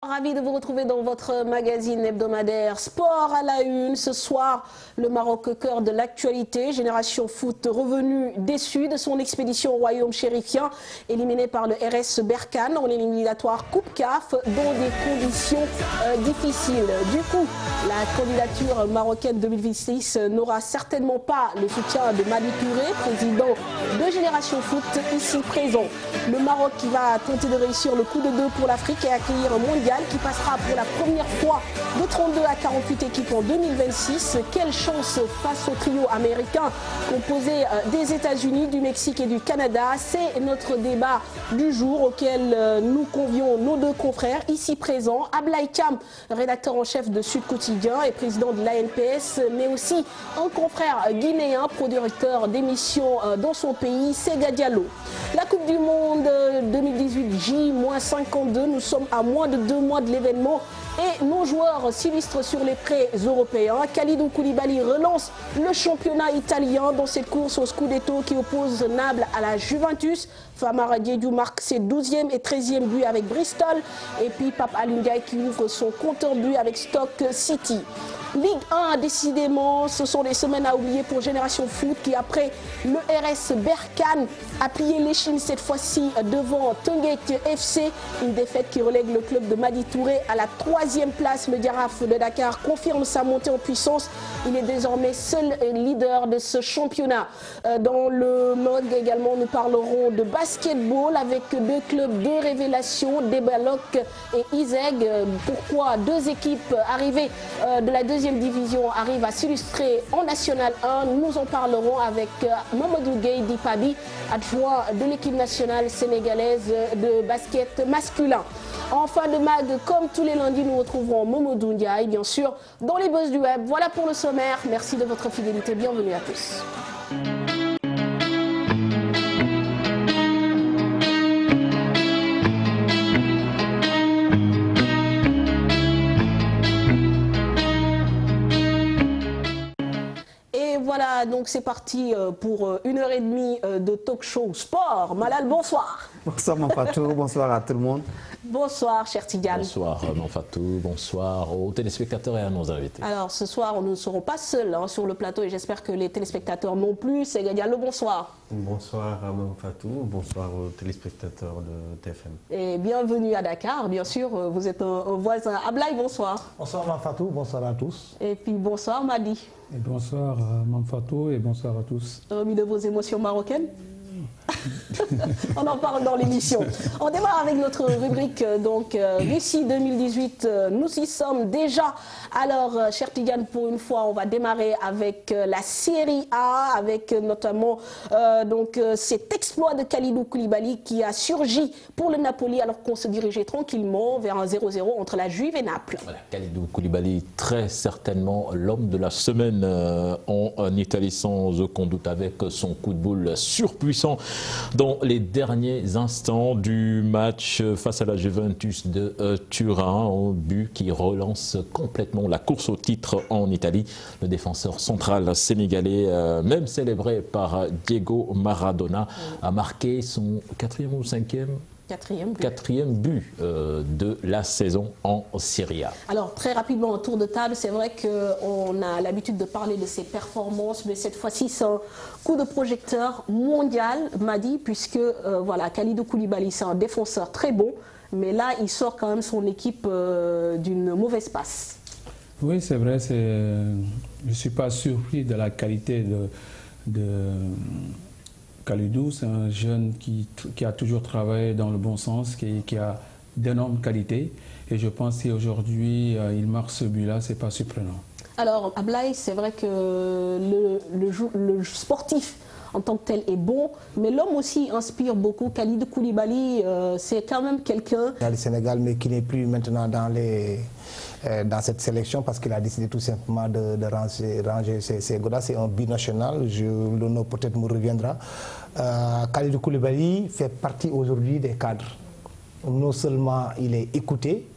Ravi de vous retrouver dans votre magazine hebdomadaire Sport à la une. Ce soir, le Maroc au cœur de l'actualité. Génération Foot revenu déçu de son expédition au royaume chérifien, éliminé par le RS Berkane en éliminatoire Coupe CAF dans des conditions difficiles. Du coup, la candidature marocaine 2026 n'aura certainement pas le soutien de Madi Touré, président de Génération Foot ici présent. Le Maroc qui va tenter de réussir le coup de deux pour l'Afrique et accueillir un mondial qui passera pour la première fois de 32 à 48 équipes en 2026. Quelle chance face au trio américain composé des États-Unis, du Mexique et du Canada. C'est notre débat du jour auquel nous convions nos deux confrères ici présents. Ablaye Thiam, rédacteur en chef de Sud Quotidien et président de l'ANPS, mais aussi un confrère guinéen, producteur d'émissions dans son pays, Sega Diallo. La Coupe du Monde 2018 J-52, nous sommes à moins de 2 mois de l'événement et nos joueurs s'illustrent sur les prés européens. Kalidou Koulibaly relance le championnat italien dans cette course au Scudetto qui oppose Naples à la Juventus. Famara Diédhiou marque ses 12e et 13e buts avec Bristol. Et puis Pape Alioune Ndiaye qui ouvre son compteur but avec Stoke City. Ligue 1, décidément, ce sont des semaines à oublier pour Génération Foot qui, après le RS Berkane, a plié l'échine cette fois-ci devant Teungueth FC. Une défaite qui relègue le club de Madi Touré à la 3e place. Le Giraffe de Dakar confirme sa montée en puissance. Il est désormais seul leader de ce championnat. Dans le mode également, nous parlerons de basketball avec deux clubs de révélation, Debalok et Izeg. Pourquoi deux équipes arrivées de la deuxième division arrivent à s'illustrer en National 1. Nous en parlerons avec Mamadou Gueye Dipabi, adjoint de l'équipe nationale sénégalaise de basket masculin. En fin de mag, comme tous les lundis, nous retrouverons Mamadou Ndiaye, bien sûr, dans les buzz du web. Voilà pour le sommaire. Merci de votre fidélité. Bienvenue à tous. Voilà, donc c'est parti pour 1h30 de talk show sport. Malal, bonsoir. Bonsoir Manfatou, bonsoir à tout le monde. Bonsoir cher Tidiane. Bonsoir Manfatou, bonsoir aux téléspectateurs et à nos invités. Alors ce soir, nous ne serons pas seuls sur le plateau et j'espère que les téléspectateurs non plus. C'est Gadialo, bonsoir. Bonsoir à Manfatou, bonsoir aux téléspectateurs de TFM. Et bienvenue à Dakar, bien sûr, vous êtes un voisin. Ablaye, bonsoir. Bonsoir Manfatou, bonsoir à tous. Et puis bonsoir Madi. Et bonsoir Manfatou et bonsoir à tous. Remis de vos émotions marocaines. On en parle dans l'émission. On démarre avec notre rubrique donc Russie 2018. Nous y sommes déjà. Alors, cher Tidiane, pour une fois, on va démarrer avec la Série A, avec notamment cet exploit de Kalidou Koulibaly qui a surgi pour le Napoli alors qu'on se dirigeait tranquillement vers un 0-0 entre la Juve et Naples. Voilà, Kalidou Koulibaly, très certainement l'homme de la semaine en Italie, sans aucun doute, avec son coup de boule surpuissant dans les derniers instants du match face à la Juventus de Turin, un but qui relance complètement la course au titre en Italie. Le défenseur central sénégalais, même célébré par Diego Maradona, a marqué son 4e ou 5e Quatrième but de la saison en Serie A. Alors très rapidement, en tour de table, c'est vrai qu'on a l'habitude de parler de ses performances, mais cette fois-ci c'est un coup de projecteur mondial, Madi, puisque voilà, Kalidou Koulibaly c'est un défenseur très bon, mais là il sort quand même son équipe d'une mauvaise passe. Oui, c'est vrai, je ne suis pas surpris de la qualité de Kalidou. C'est un jeune qui a toujours travaillé dans le bon sens, qui a d'énormes qualités. Et je pense qu'aujourd'hui, il marque ce but-là, ce n'est pas surprenant. Alors, Ablaye, c'est vrai que le sportif en tant que tel est bon, mais l'homme aussi inspire beaucoup. Kalidou Koulibaly, c'est quand même quelqu'un... Il y a le Sénégal, mais qui n'est plus maintenant dans cette sélection parce qu'il a décidé tout simplement de ranger ses godas. C'est un binational, le nom peut-être me reviendra. Kalidou Koulibaly fait partie aujourd'hui des cadres. Non seulement il est écouté,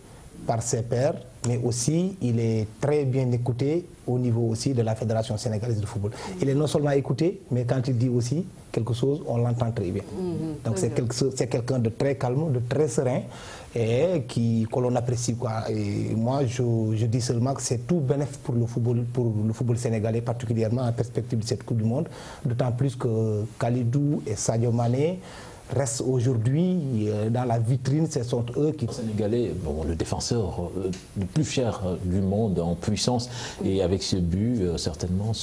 par ses pairs, mais aussi il est très bien écouté au niveau aussi de la Fédération sénégalaise de football. Il est non seulement écouté, mais quand il dit aussi quelque chose, on l'entend très bien. Donc c'est quelqu'un de très calme, de très serein et que l'on apprécie, quoi. Et moi, je dis seulement que c'est tout bénéfice pour le football sénégalais, particulièrement en perspective de cette Coupe du Monde, d'autant plus que Kalidou et Sadio Mané restent aujourd'hui dans la vitrine, ce sont eux qui... Le Sénégalais, bon, le défenseur le plus cher du monde en puissance, et avec ce but, certainement,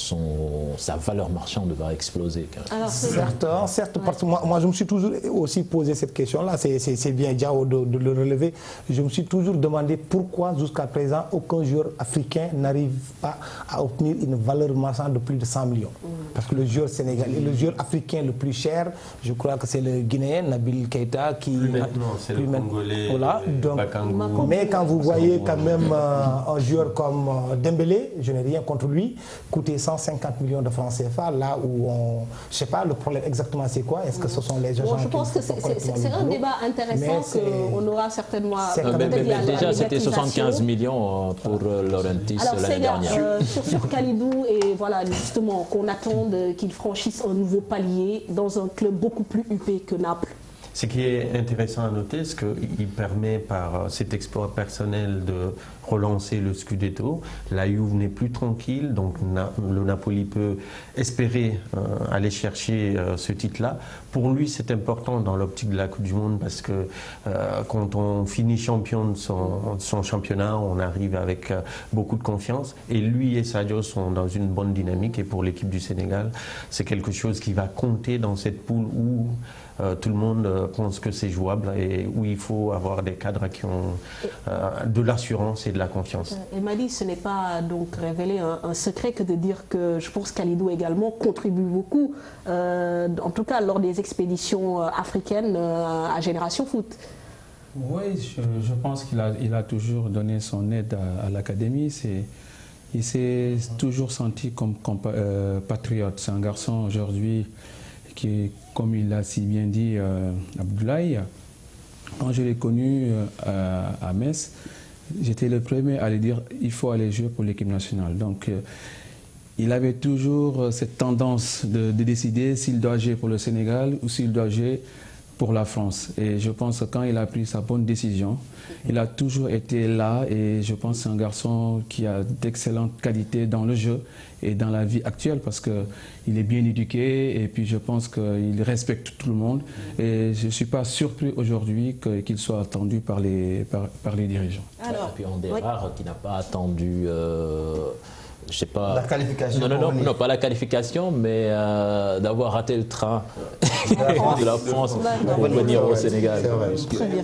sa valeur marchande va exploser. Alors, certes, parce que moi je me suis toujours aussi posé cette question-là, c'est bien Diao de le relever. Je me suis toujours demandé pourquoi jusqu'à présent aucun joueur africain n'arrive pas à obtenir une valeur marchande de plus de 100 millions. Parce que le joueur sénégalais, le joueur africain le plus cher, je crois que c'est le Guinéen, Nabil Keïta, qui... c'est le Congolais, voilà, donc, mais quand vous voyez quand même un joueur comme Dembélé, je n'ai rien contre lui, coûter 150 millions de francs CFA, là où on... Je ne sais pas, le problème exactement c'est quoi? Est-ce que ce sont les agents je pense que c'est un débat intéressant qu'on aura certainement... déjà, c'était 75 millions pour Laurentis l'année dernière. Sur Kalidou, et voilà, justement, qu'on attend qu'il franchisse un nouveau palier dans un club beaucoup plus huppé que Naples. Ce qui est intéressant à noter, c'est qu'il permet par cet exploit personnel de relancer le Scudetto. La Juve n'est plus tranquille, donc le Napoli peut espérer aller chercher ce titre-là. Pour lui, c'est important dans l'optique de la Coupe du Monde parce que quand on finit champion de son championnat, on arrive avec beaucoup de confiance. Et lui et Sadio sont dans une bonne dynamique. Et pour l'équipe du Sénégal, c'est quelque chose qui va compter dans cette poule où tout le monde pense que c'est jouable et où il faut avoir des cadres qui ont de l'assurance et de la confiance. Et Mali, ce n'est pas donc révéler un secret que de dire que je pense qu'Kalidou également contribue beaucoup, en tout cas lors des expéditions africaines à Génération Foot. Oui, je pense qu'il a toujours donné son aide à l'académie. Il s'est toujours senti comme patriote. C'est un garçon aujourd'hui qui, comme il l'a si bien dit Abdoulaye, quand je l'ai connu à Metz, j'étais le premier à lui dire il faut aller jouer pour l'équipe nationale. Donc il avait toujours cette tendance de décider s'il doit jouer pour le Sénégal ou s'il doit jouer pour la France. Et je pense que quand il a pris sa bonne décision, il a toujours été là et je pense que c'est un garçon qui a d'excellentes qualités dans le jeu et dans la vie actuelle parce qu'il est bien éduqué et puis je pense qu'il respecte tout le monde. Et je ne suis pas surpris aujourd'hui qu'il soit attendu par les dirigeants. Alors, et puis on est rare qui n'a pas attendu... je sais pas. La qualification. Non, pas la qualification, mais d'avoir raté le train de la France pour venir au Sénégal.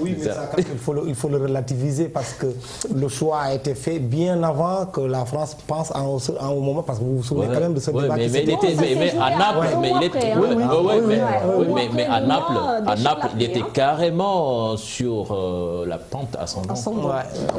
Oui, mais ça, il faut le relativiser parce que le choix a été fait bien avant que la France pense à un moment, parce que vous vous souvenez quand même de ce débat mais à Naples, il était carrément sur la pente ascendante.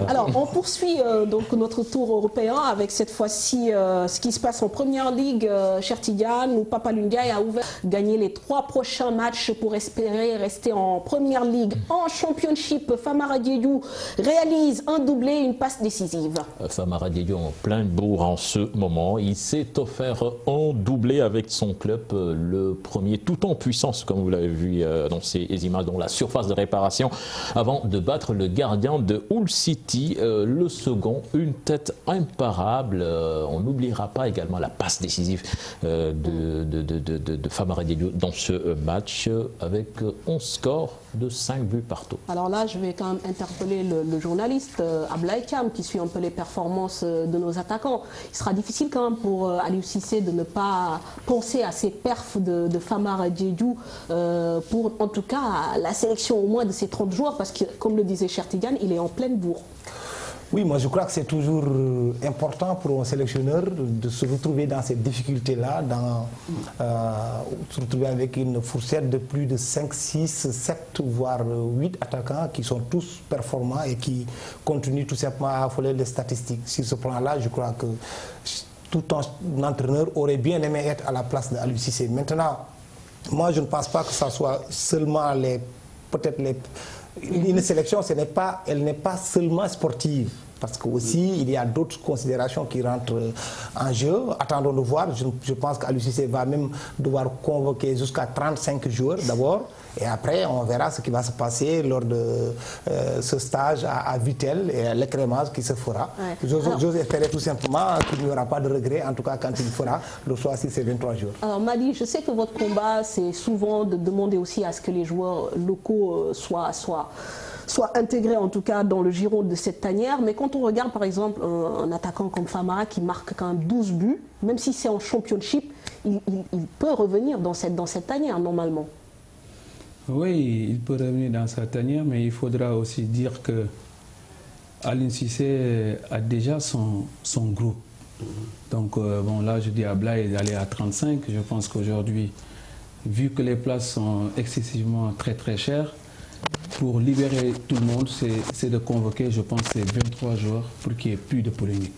Alors, on poursuit donc notre tour européen avec cette fois-ci ce qui se passe en première ligue, Chertigan, où Papa Ndiaye a gagné les 3 prochains matchs pour espérer rester en première ligue. En championship, Famara Diédhiou réalise un doublé, une passe décisive. Famara Diédhiou en plein bourg en ce moment. Il s'est offert un doublé avec son club, le premier tout en puissance, comme vous l'avez vu dans ces images, dans la surface de réparation, avant de battre le gardien de Hull City. Le second, une tête imparable. On n'oubliera pas également la passe décisive de Famara Diédhiou dans ce match avec 11 scores de 5 buts partout. Alors là, je vais quand même interpeller le journaliste Abdoulaye Thiam qui suit un peu les performances de nos attaquants. Il sera difficile quand même pour Aliou Cissé de ne pas penser à ces perfs de Famara Diédhiou pour en tout cas la sélection au moins de ces 30 joueurs parce que comme le disait Chertigan, il est en pleine bourre. Oui, moi je crois que c'est toujours important pour un sélectionneur de se retrouver dans ces difficultés-là, se retrouver avec une fourchette de plus de 5, 6, 7, voire 8 attaquants qui sont tous performants et qui continuent tout simplement à affoler les statistiques. Sur ce plan-là, je crois que tout un entraîneur aurait bien aimé être à la place d'Aliou Cissé. Maintenant, moi je ne pense pas que ça soit seulement peut-être Une sélection, elle n'est pas seulement sportive. Parce qu'aussi, il y a d'autres considérations qui rentrent en jeu. Attendons de voir. Je pense qu'Aliou va même devoir convoquer jusqu'à 35 joueurs d'abord. Et après, on verra ce qui va se passer lors de ce stage à Vittel et l'écrémage qui se fera. Ouais. J'ose espérer tout simplement qu'il n'y aura pas de regret, en tout cas quand il fera le choix sur ces 23 jours. Alors Madi, je sais que votre combat, c'est souvent de demander aussi à ce que les joueurs locaux soient intégrés en tout cas dans le giron de cette tanière. Mais quand on regarde par exemple un attaquant comme Famara qui marque quand même 12 buts, même si c'est en championship, il peut revenir dans cette tanière normalement. Oui, il peut revenir dans sa tanière, mais il faudra aussi dire que Aliou Cissé a déjà son groupe. Donc bon, là je dis à Blaise d'aller à 35. Je pense qu'aujourd'hui, vu que les places sont excessivement très chères, pour libérer tout le monde, c'est de convoquer, je pense, ces 23 joueurs pour qu'il n'y ait plus de polémique.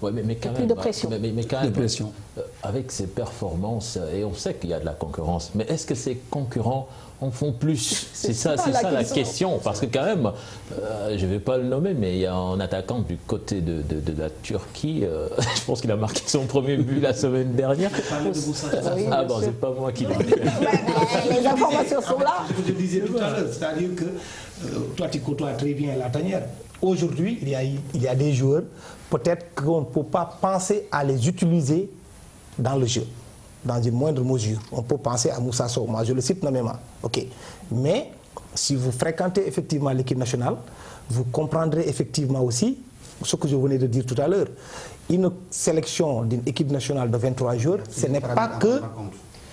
Ouais, mais quand même, plus de pression. Mais quand même, de pression. Avec ces performances, et on sait qu'il y a de la concurrence, mais est-ce que ces concurrents en font plus? C'est ça la question. Parce que quand même, je ne vais pas le nommer, mais il y a un attaquant du côté de la Turquie, je pense qu'il a marqué son premier but la semaine dernière. Ah bon, c'est pas moi qui l'ai dit. Les informations sont là. Je te disais tout à l'heure, c'est-à-dire que toi tu côtoies très bien la tanière. Aujourd'hui, il y a des joueurs, peut-être qu'on ne peut pas penser à les utiliser dans le jeu, dans une moindre mesure. On peut penser à Moussa Sow, moi je le cite nommément. Ok. Mais si vous fréquentez effectivement l'équipe nationale, vous comprendrez effectivement aussi ce que je venais de dire tout à l'heure. Une sélection d'une équipe nationale de 23 joueurs, ce n'est pas que...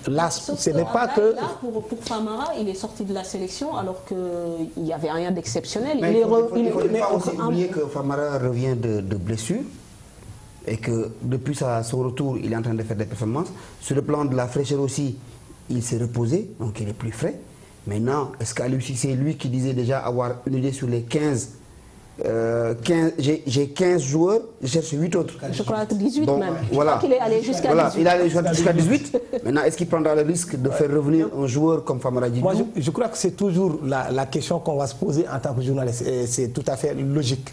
Là, ce n'est pas que... Là, pour Famara, il est sorti de la sélection alors qu'il n'y avait rien d'exceptionnel. Il ne faut pas aussi oublier que Famara revient de blessure et que depuis son retour, il est en train de faire des performances. Sur le plan de la fraîcheur aussi, il s'est reposé, donc il est plus frais. Maintenant, est-ce qu'Aliou Cissé, c'est lui qui disait déjà avoir une idée sur les 15 j'ai 15 joueurs, je cherche 8 autres. Je crois que 18 donc, même. Voilà. Je crois qu'il est allé jusqu'à 18. Il est allé jusqu'à 18. Maintenant, est-ce qu'il prendra le risque de faire revenir un joueur comme Famara Diédhiou? Moi, je crois que c'est toujours la question qu'on va se poser en tant que journaliste. C'est tout à fait logique.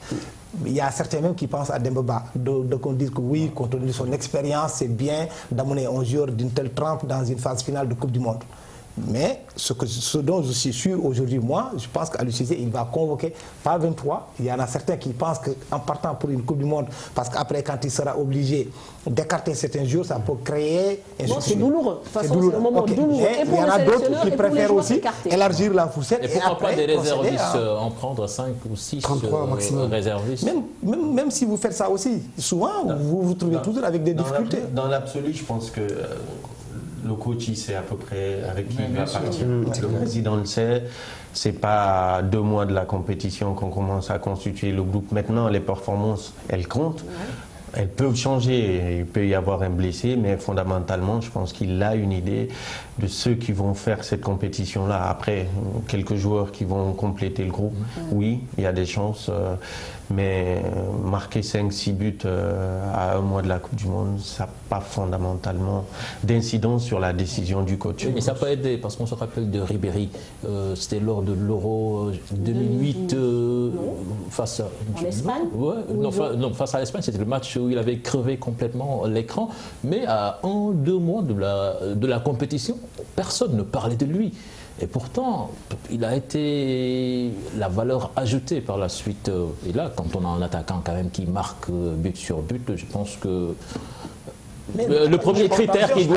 Il y a certains même qui pensent à Demba, qu'on dise que oui, compte tenu de son expérience, c'est bien d'amener un joueur d'une telle trempe dans une phase finale de Coupe du Monde. Mais ce dont je suis sûr aujourd'hui, moi, je pense qu'Aliou Cissé, il va convoquer pas 23. Il y en a certains qui pensent qu'en partant pour une Coupe du Monde, parce qu'après, quand il sera obligé d'écarter certains jours, ça peut créer... c'est douloureux. C'est un moment douloureux. Et il y en a d'autres qui préfèrent aussi élargir la fourchette. Et pourquoi pas des réservistes, en prendre 5 ou 6 réservistes? Même si vous faites ça aussi, souvent, vous vous trouvez toujours avec des difficultés. Dans l'absolu, je pense que... le coach, il sait à peu près avec qui il va partir. Le président le sait. C'est pas 2 mois de la compétition qu'on commence à constituer le groupe. Maintenant, les performances, elles comptent. Elles peuvent changer. Il peut y avoir un blessé, mais fondamentalement, je pense qu'il a une idée de ceux qui vont faire cette compétition-là. Après, quelques joueurs qui vont compléter le groupe, oui, il y a des chances. Mais marquer 5-6 buts à 1 mois de la Coupe du Monde, ça n'a pas fondamentalement d'incidence sur la décision du coach. Oui, mais ça peut aider, parce qu'on se rappelle de Ribéry. C'était lors de l'Euro 2008 face à l'Espagne. Non, face à l'Espagne, c'était le match où il avait crevé complètement l'écran. Mais à 1-2 mois de la compétition, personne ne parlait de lui. Et pourtant, il a été la valeur ajoutée par la suite. Et là, quand on a un attaquant quand même qui marque but sur but, je pense que le premier critère qui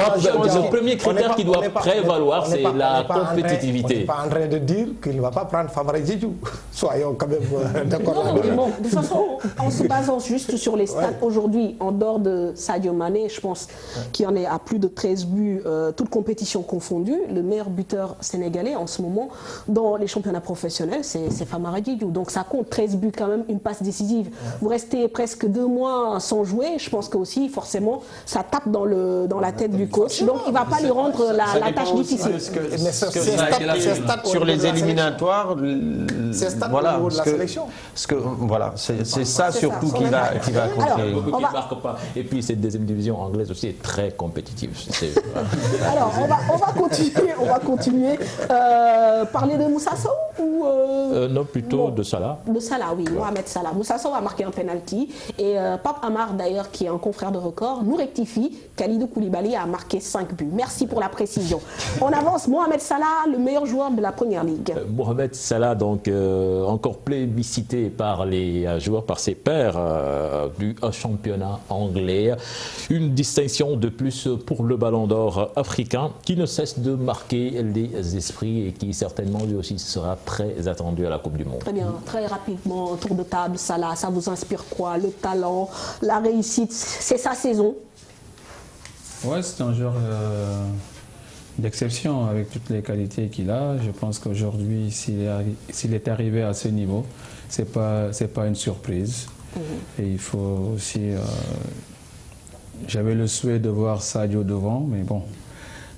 doit prévaloir, c'est la compétitivité. On n'est pas en train de dire qu'il ne va pas prendre Famara Diédhiou. Soyons quand même d'accord là. De toute façon, en se basant juste sur les stats aujourd'hui, en dehors de Sadio Mané, je pense qu'il y en est à plus de 13 buts, toutes compétitions confondues. Le meilleur buteur sénégalais en ce moment dans les championnats professionnels, c'est Famara Diédhiou. Donc ça compte 13 buts quand même, une passe décisive. Vous restez presque 2 mois sans jouer, je pense que aussi forcément ça ça tape dans la tête du coach. Donc, il ne va pas lui rendre la tâche difficile. Sur les éliminatoires, voilà, au niveau de la sélection. Voilà, c'est ça surtout qui va compter. Beaucoup qui ne marquent pas. Et puis cette deuxième division anglaise aussi est très compétitive. Alors, on va continuer. Parler de Moussa Sow ou non, plutôt de Salah. De Salah, oui, Mohamed Salah. Moussa Sow a marqué un penalty et Pape Amar, d'ailleurs, qui est un confrère de record, nous rectifie. Kalidou Koulibaly a marqué 5 buts. Merci pour la précision. On avance. Mohamed Salah, le meilleur joueur de la Première Ligue. Mohamed Salah, donc encore plébiscité par les joueurs, par ses pairs du championnat anglais. Une distinction de plus pour le Ballon d'Or africain qui ne cesse de marquer les esprits et qui certainement lui aussi sera très attendu à la Coupe du Monde. Très bien, très rapidement, tour de table, Salah, ça vous inspire quoi? Le talent, la réussite, c'est sa saison? Ouais, c'est un joueur d'exception avec toutes les qualités qu'il a. Je pense qu'aujourd'hui, s'il est arrivé à ce niveau, c'est pas une surprise. Et il faut aussi... J'avais le souhait de voir Sadio devant, mais bon,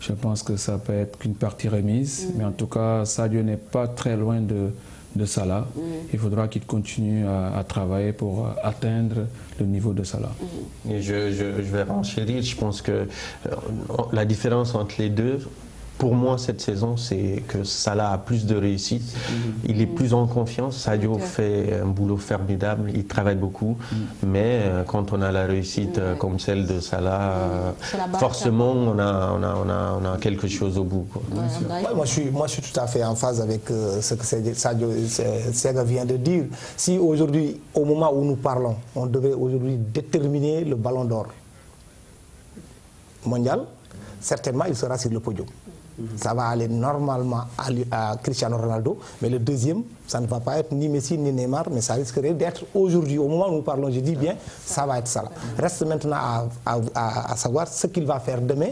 je pense que ça peut être qu'une partie remise. Mais en tout cas, Sadio n'est pas très loin de Salah. Il faudra qu'il continue à travailler pour atteindre le niveau de Salah. Et je vais renchérir. Je pense que la différence entre les deux, pour moi, cette saison, c'est que Salah a plus de réussite. Il est plus en confiance. Sadio fait un boulot formidable. Il travaille beaucoup. Mais quand on a la réussite comme celle de Salah, forcément, on a quelque chose au bout. Ouais, moi, je suis tout à fait en phase avec ce que Sadio Sega vient de dire. Si aujourd'hui, au moment où nous parlons, on devait aujourd'hui déterminer le Ballon d'Or mondial, certainement, il sera sur le podium. Ça va aller normalement à Cristiano Ronaldo, mais le deuxième, ça ne va pas être ni Messi ni Neymar, mais ça risquerait d'être aujourd'hui, au moment où nous parlons, je dis bien, ça va être ça. Reste maintenant à savoir ce qu'il va faire demain,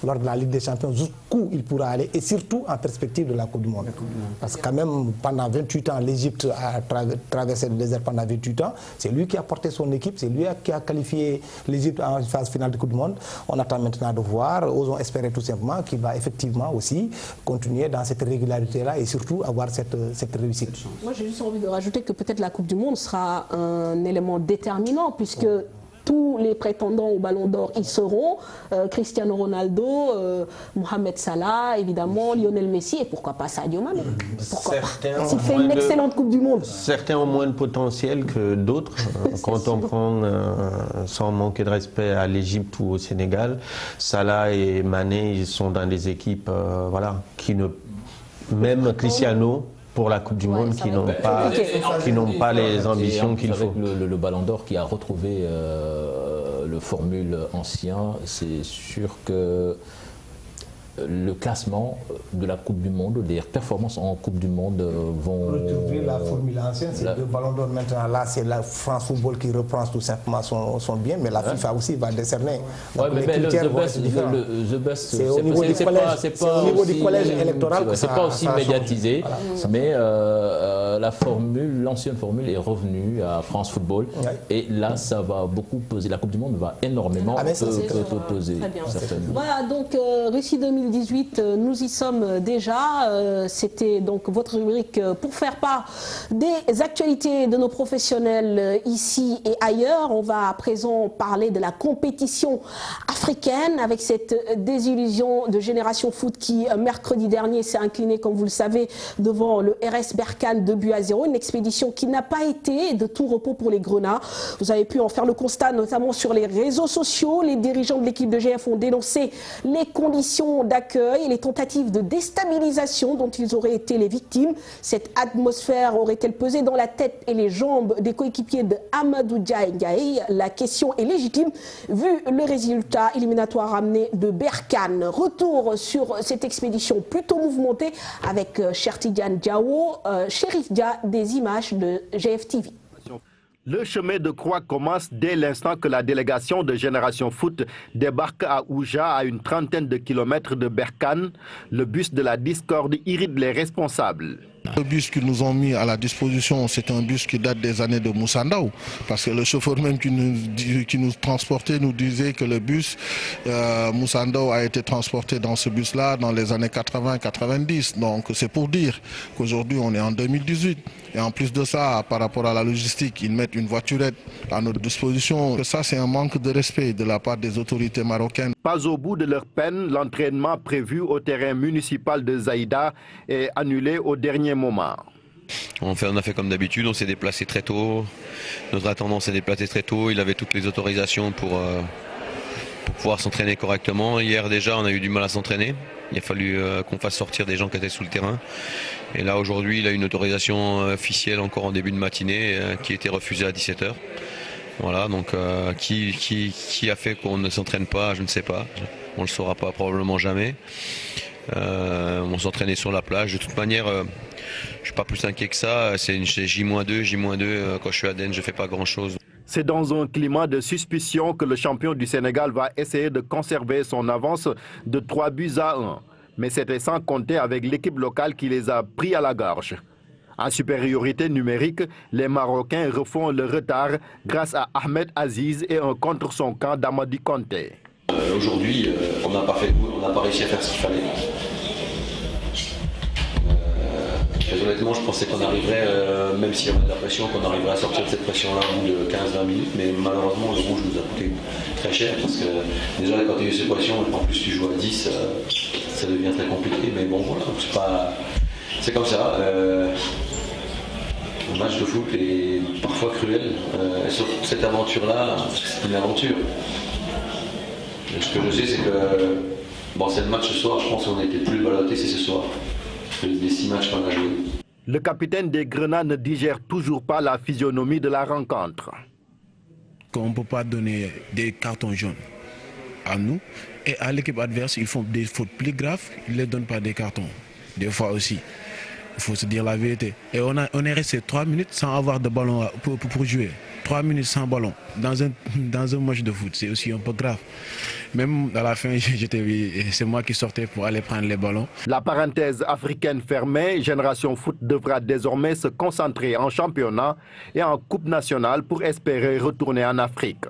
lors de la Ligue des Champions, jusqu'où il pourra aller, et surtout en perspective de la Coupe du Monde. Parce que quand même, pendant 28 ans, l'Égypte a traversé le désert pendant 28 ans. C'est lui qui a porté son équipe, c'est lui qui a qualifié l'Égypte en phase finale de Coupe du Monde. On attend maintenant de voir, osons espérer tout simplement qu'il va effectivement aussi continuer dans cette régularité-là et surtout avoir cette réussite. Moi, j'ai juste envie de rajouter que peut-être la Coupe du Monde sera un élément déterminant, puisque tous les prétendants au Ballon d'Or y seront, Cristiano Ronaldo, Mohamed Salah, évidemment, Lionel Messi et pourquoi pas Sadio Mané. Pourquoi pas? S'il fait une excellente Coupe du Monde. Certains ont moins de potentiel que d'autres. Quand on prend, sans manquer de respect, à l'Égypte ou au Sénégal, Salah et Mané, ils sont dans des équipes qui ne... Même Cristiano... pour la Coupe du Monde qui n'ont pas les ambitions qu'il faut. Le Ballon d'Or qui a retrouvé le formule ancien, c'est sûr que le classement de la Coupe du Monde, les performances en Coupe du Monde vont... Retrouver la formule ancienne, c'est le Ballon d'Or maintenant. Là, c'est la France Football qui reprend tout simplement son bien, mais la FIFA aussi va décerner. Oui, mais the best, c'est au niveau du collège, c'est au niveau du collège électoral que c'est pas aussi médiatisé, mais l'ancienne formule est revenue à France Football, et là, ça va beaucoup peser. La Coupe du Monde va énormément peser. Voilà, donc Russie 2018, nous y sommes déjà. C'était donc votre rubrique pour faire part des actualités de nos professionnels ici et ailleurs. On va à présent parler de la compétition africaine avec cette désillusion de Génération Foot qui, mercredi dernier, s'est inclinée, comme vous le savez, devant le RS Berkane 2-0. Une expédition qui n'a pas été de tout repos pour les Grenats. Vous avez pu en faire le constat, notamment sur les réseaux sociaux. Les dirigeants de l'équipe de GF ont dénoncé les conditions d'accueil et les tentatives de déstabilisation dont ils auraient été les victimes. Cette atmosphère aurait-elle pesé dans la tête et les jambes des coéquipiers de Amadou Ndiaye? La question est légitime vu le résultat éliminatoire ramené de Berkane. Retour sur cette expédition plutôt mouvementée avec Chertidiane Diao, Chérif Dia, des images de GFTV. Le chemin de croix commence dès l'instant que la délégation de Génération Foot débarque à Ouja, à une trentaine de kilomètres de Berkane. Le bus de la discorde irrite les responsables. Le bus qu'ils nous ont mis à la disposition, c'est un bus qui date des années de Moussa Ndaw, parce que le chauffeur même qui nous transportait nous disait que le bus Moussa Ndaw a été transporté dans ce bus-là dans les années 80-90. Donc c'est pour dire qu'aujourd'hui on est en 2018. Et en plus de ça, par rapport à la logistique, ils mettent une voiturette à notre disposition. Ça, c'est un manque de respect de la part des autorités marocaines. Pas au bout de leur peine, l'entraînement prévu au terrain municipal de Zaïda est annulé au dernier moment. On a fait comme d'habitude, on s'est déplacé très tôt. Notre attendant s'est déplacé très tôt, il avait toutes les autorisations pour pouvoir s'entraîner correctement. Hier déjà, on a eu du mal à s'entraîner. Il a fallu qu'on fasse sortir des gens qui étaient sous le terrain. Et là, aujourd'hui, il a une autorisation officielle encore en début de matinée qui a été refusée à 17 h. Voilà, donc qui a fait qu'on ne s'entraîne pas, je ne sais pas. On ne le saura pas probablement jamais. On s'entraînait sur la plage. De toute manière, je ne suis pas plus inquiet que ça. C'est J-2, J-2. Quand je suis à Den, je ne fais pas grand-chose. C'est dans un climat de suspicion que le champion du Sénégal va essayer de conserver son avance de 3-1. Mais c'était sans compter avec l'équipe locale qui les a pris à la gorge. En supériorité numérique, les Marocains refont le retard grâce à Ahmed Aziz et un contre son camp d'Amadi Conté. Aujourd'hui, on n'a pas réussi à faire ce qu'il fallait. Très honnêtement, je pensais qu'on arriverait, même s'il y avait de la pression, qu'on arriverait à sortir de cette pression-là au bout de 15-20 minutes. Mais malheureusement, le rouge nous a coûté très cher parce que déjà, quand tu as eu cette pression, en plus tu joues à 10, ça devient très compliqué. Mais bon, voilà, c'est comme ça. Un match de foot est parfois cruel. Et surtout cette aventure-là, c'est une aventure. Et ce que je sais, c'est que c'est le match ce soir. Je pense qu'on a été le plus ballotté, c'est ce soir. Les 6 matchs qu'on a joués. Le capitaine des Grenats ne digère toujours pas la physionomie de la rencontre. On ne peut pas donner des cartons jaunes à nous et à l'équipe adverse, ils font des fautes plus graves, ils ne les donnent pas des cartons. Des fois aussi, il faut se dire la vérité. Et on est resté 3 minutes sans avoir de ballon pour jouer. 3 minutes sans ballon dans un match de foot, c'est aussi un peu grave. Même à la fin, c'est moi qui sortais pour aller prendre les ballons. La parenthèse africaine fermée, Génération Foot devra désormais se concentrer en championnat et en Coupe nationale pour espérer retourner en Afrique.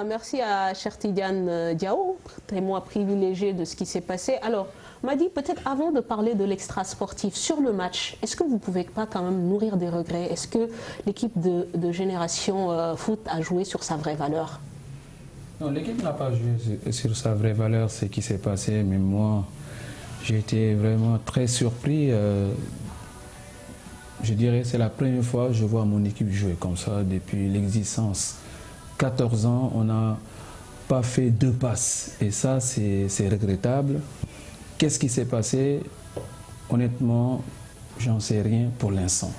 Merci à Cheikh Tidiane Diao, témoin privilégié de ce qui s'est passé. Alors, Madi, peut-être avant de parler de l'extra sportif sur le match, est-ce que vous ne pouvez pas quand même nourrir des regrets? Est-ce que l'équipe de Génération Foot a joué sur sa vraie valeur? Non, l'équipe n'a pas joué sur sa vraie valeur, ce qui s'est passé, mais moi, j'ai été vraiment très surpris. Je dirais que c'est la première fois que je vois mon équipe jouer comme ça depuis l'existence. 14 ans, on n'a pas fait 2 passes. Et ça, c'est regrettable. Qu'est-ce qui s'est passé? Honnêtement, j'en sais rien pour l'instant.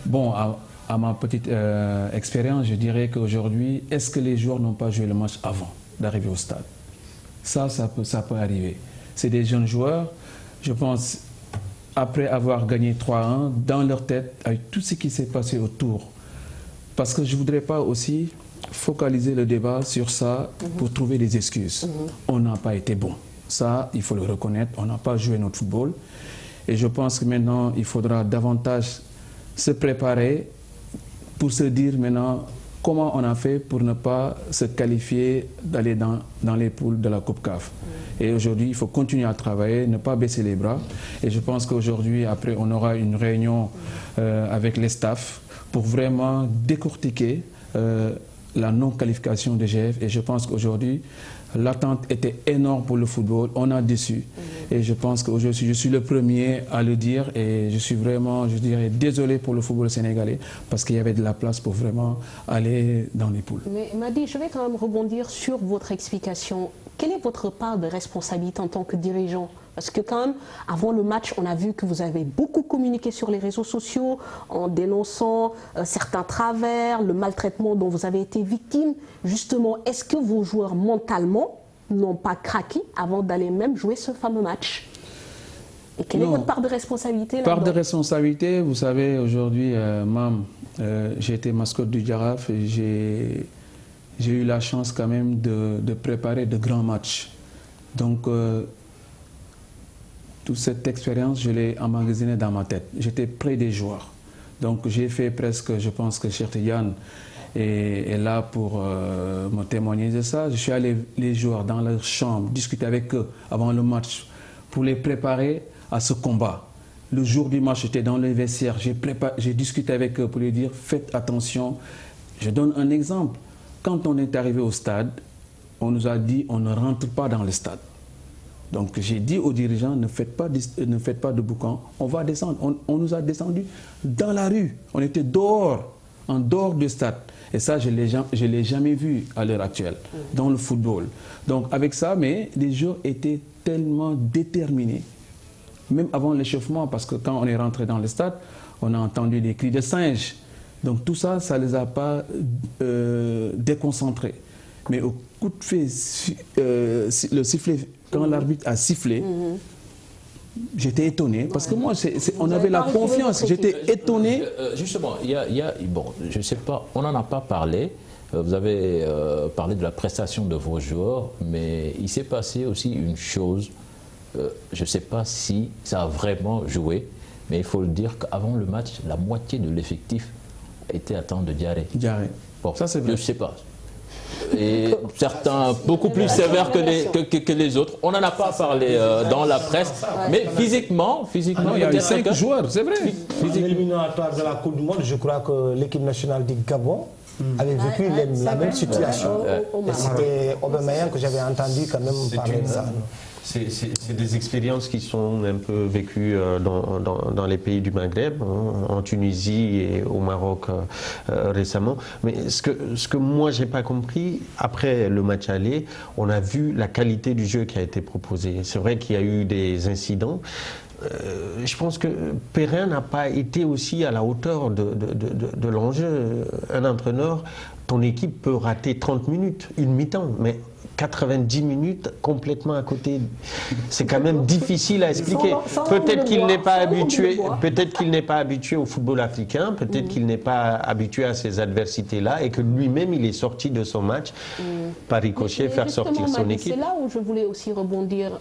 Bon, à ma petite expérience, je dirais qu'aujourd'hui, est-ce que les joueurs n'ont pas joué le match avant d'arriver au stade? Ça peut arriver. C'est des jeunes joueurs, je pense, après avoir gagné 3-1, dans leur tête, avec tout ce qui s'est passé autour. Parce que je ne voudrais pas aussi focaliser le débat sur ça pour trouver des excuses. On n'a pas été bon. Ça, il faut le reconnaître. On n'a pas joué notre football. Et je pense que maintenant, il faudra davantage se préparer pour se dire maintenant comment on a fait pour ne pas se qualifier d'aller dans les poules de la Coupe CAF. Et aujourd'hui, il faut continuer à travailler, ne pas baisser les bras. Et je pense qu'aujourd'hui, après, on aura une réunion avec les staffs pour vraiment décortiquer la non-qualification de GF. Et je pense qu'aujourd'hui, l'attente était énorme pour le football. On a déçu. Et je pense qu'aujourd'hui, je suis le premier à le dire. Et je suis vraiment, je dirais, désolé pour le football sénégalais parce qu'il y avait de la place pour vraiment aller dans les poules. Mais Madi, je vais quand même rebondir sur votre explication. Quelle est votre part de responsabilité en tant que dirigeant? Parce que quand même, avant le match, on a vu que vous avez beaucoup communiqué sur les réseaux sociaux en dénonçant certains travers, le maltraitement dont vous avez été victime. Justement, est-ce que vos joueurs mentalement n'ont pas craqué avant d'aller même jouer ce fameux match? Et quelle est votre part de responsabilité là-dedans? Part de responsabilité, vous savez, aujourd'hui, j'ai été mascotte du Jaraaf et j'ai eu la chance quand même de préparer de grands matchs. Donc, toute cette expérience, je l'ai emmagasinée dans ma tête. J'étais près des joueurs. Donc, j'ai fait presque, je pense que Cheikh Tidiane est là pour me témoigner de ça. Je suis allé les joueurs dans leur chambre, discuter avec eux avant le match pour les préparer à ce combat. Le jour du match, j'étais dans le vestiaire, j'ai discuté avec eux pour leur dire faites attention. Je donne un exemple. Quand on est arrivé au stade, on nous a dit on ne rentre pas dans le stade. Donc j'ai dit aux dirigeants ne faites pas de boucan, on va descendre. On nous a descendu dans la rue. On était dehors, en dehors du stade. Et ça, je ne l'ai jamais vu à l'heure actuelle dans le football. Donc avec ça, mais les joueurs étaient tellement déterminés, même avant l'échauffement, parce que quand on est rentré dans le stade, on a entendu des cris de singes. Donc tout ça, ça ne les a pas déconcentrés. Mais au coup de feu, le sifflet, quand l'arbitre a sifflé, j'étais étonné, parce que moi, on avait la confiance, j'étais étonné. Justement, bon, je ne sais pas, on n'en a pas parlé. Vous avez parlé de la prestation de vos joueurs, mais il s'est passé aussi une chose, je ne sais pas si ça a vraiment joué, mais il faut le dire qu'avant le match, la moitié de l'effectif était atteint de diarrhée. Bon, ça c'est vrai. Je ne sais pas. Et certains beaucoup plus sévères que les autres. On n'en a pas parlé dans la presse, mais physiquement il y a eu 5 joueurs, c'est vrai. L'éliminatoire de la Coupe du Monde, je crois que l'équipe nationale du Gabon avait vécu la même situation. Et c'était Aubameyang que j'avais entendu quand même parler de ça. C'est des expériences qui sont un peu vécues dans les pays du Maghreb, en Tunisie et au Maroc récemment. Mais ce que moi j'ai pas compris, après le match aller, on a vu la qualité du jeu qui a été proposé. C'est vrai qu'il y a eu des incidents. Je pense que Perrin n'a pas été aussi à la hauteur de l'enjeu. Un entraîneur, ton équipe peut rater 30 minutes, une mi-temps, mais 90 minutes complètement à côté, c'est quand même difficile à expliquer. Peut-être qu'il n'est pas habitué, peut-être qu'il n'est pas habitué au football africain, peut-être qu'il n'est pas habitué à ces adversités-là et que lui-même il est sorti de son match par ricochet, faire sortir son équipe. C'est là où je voulais aussi rebondir.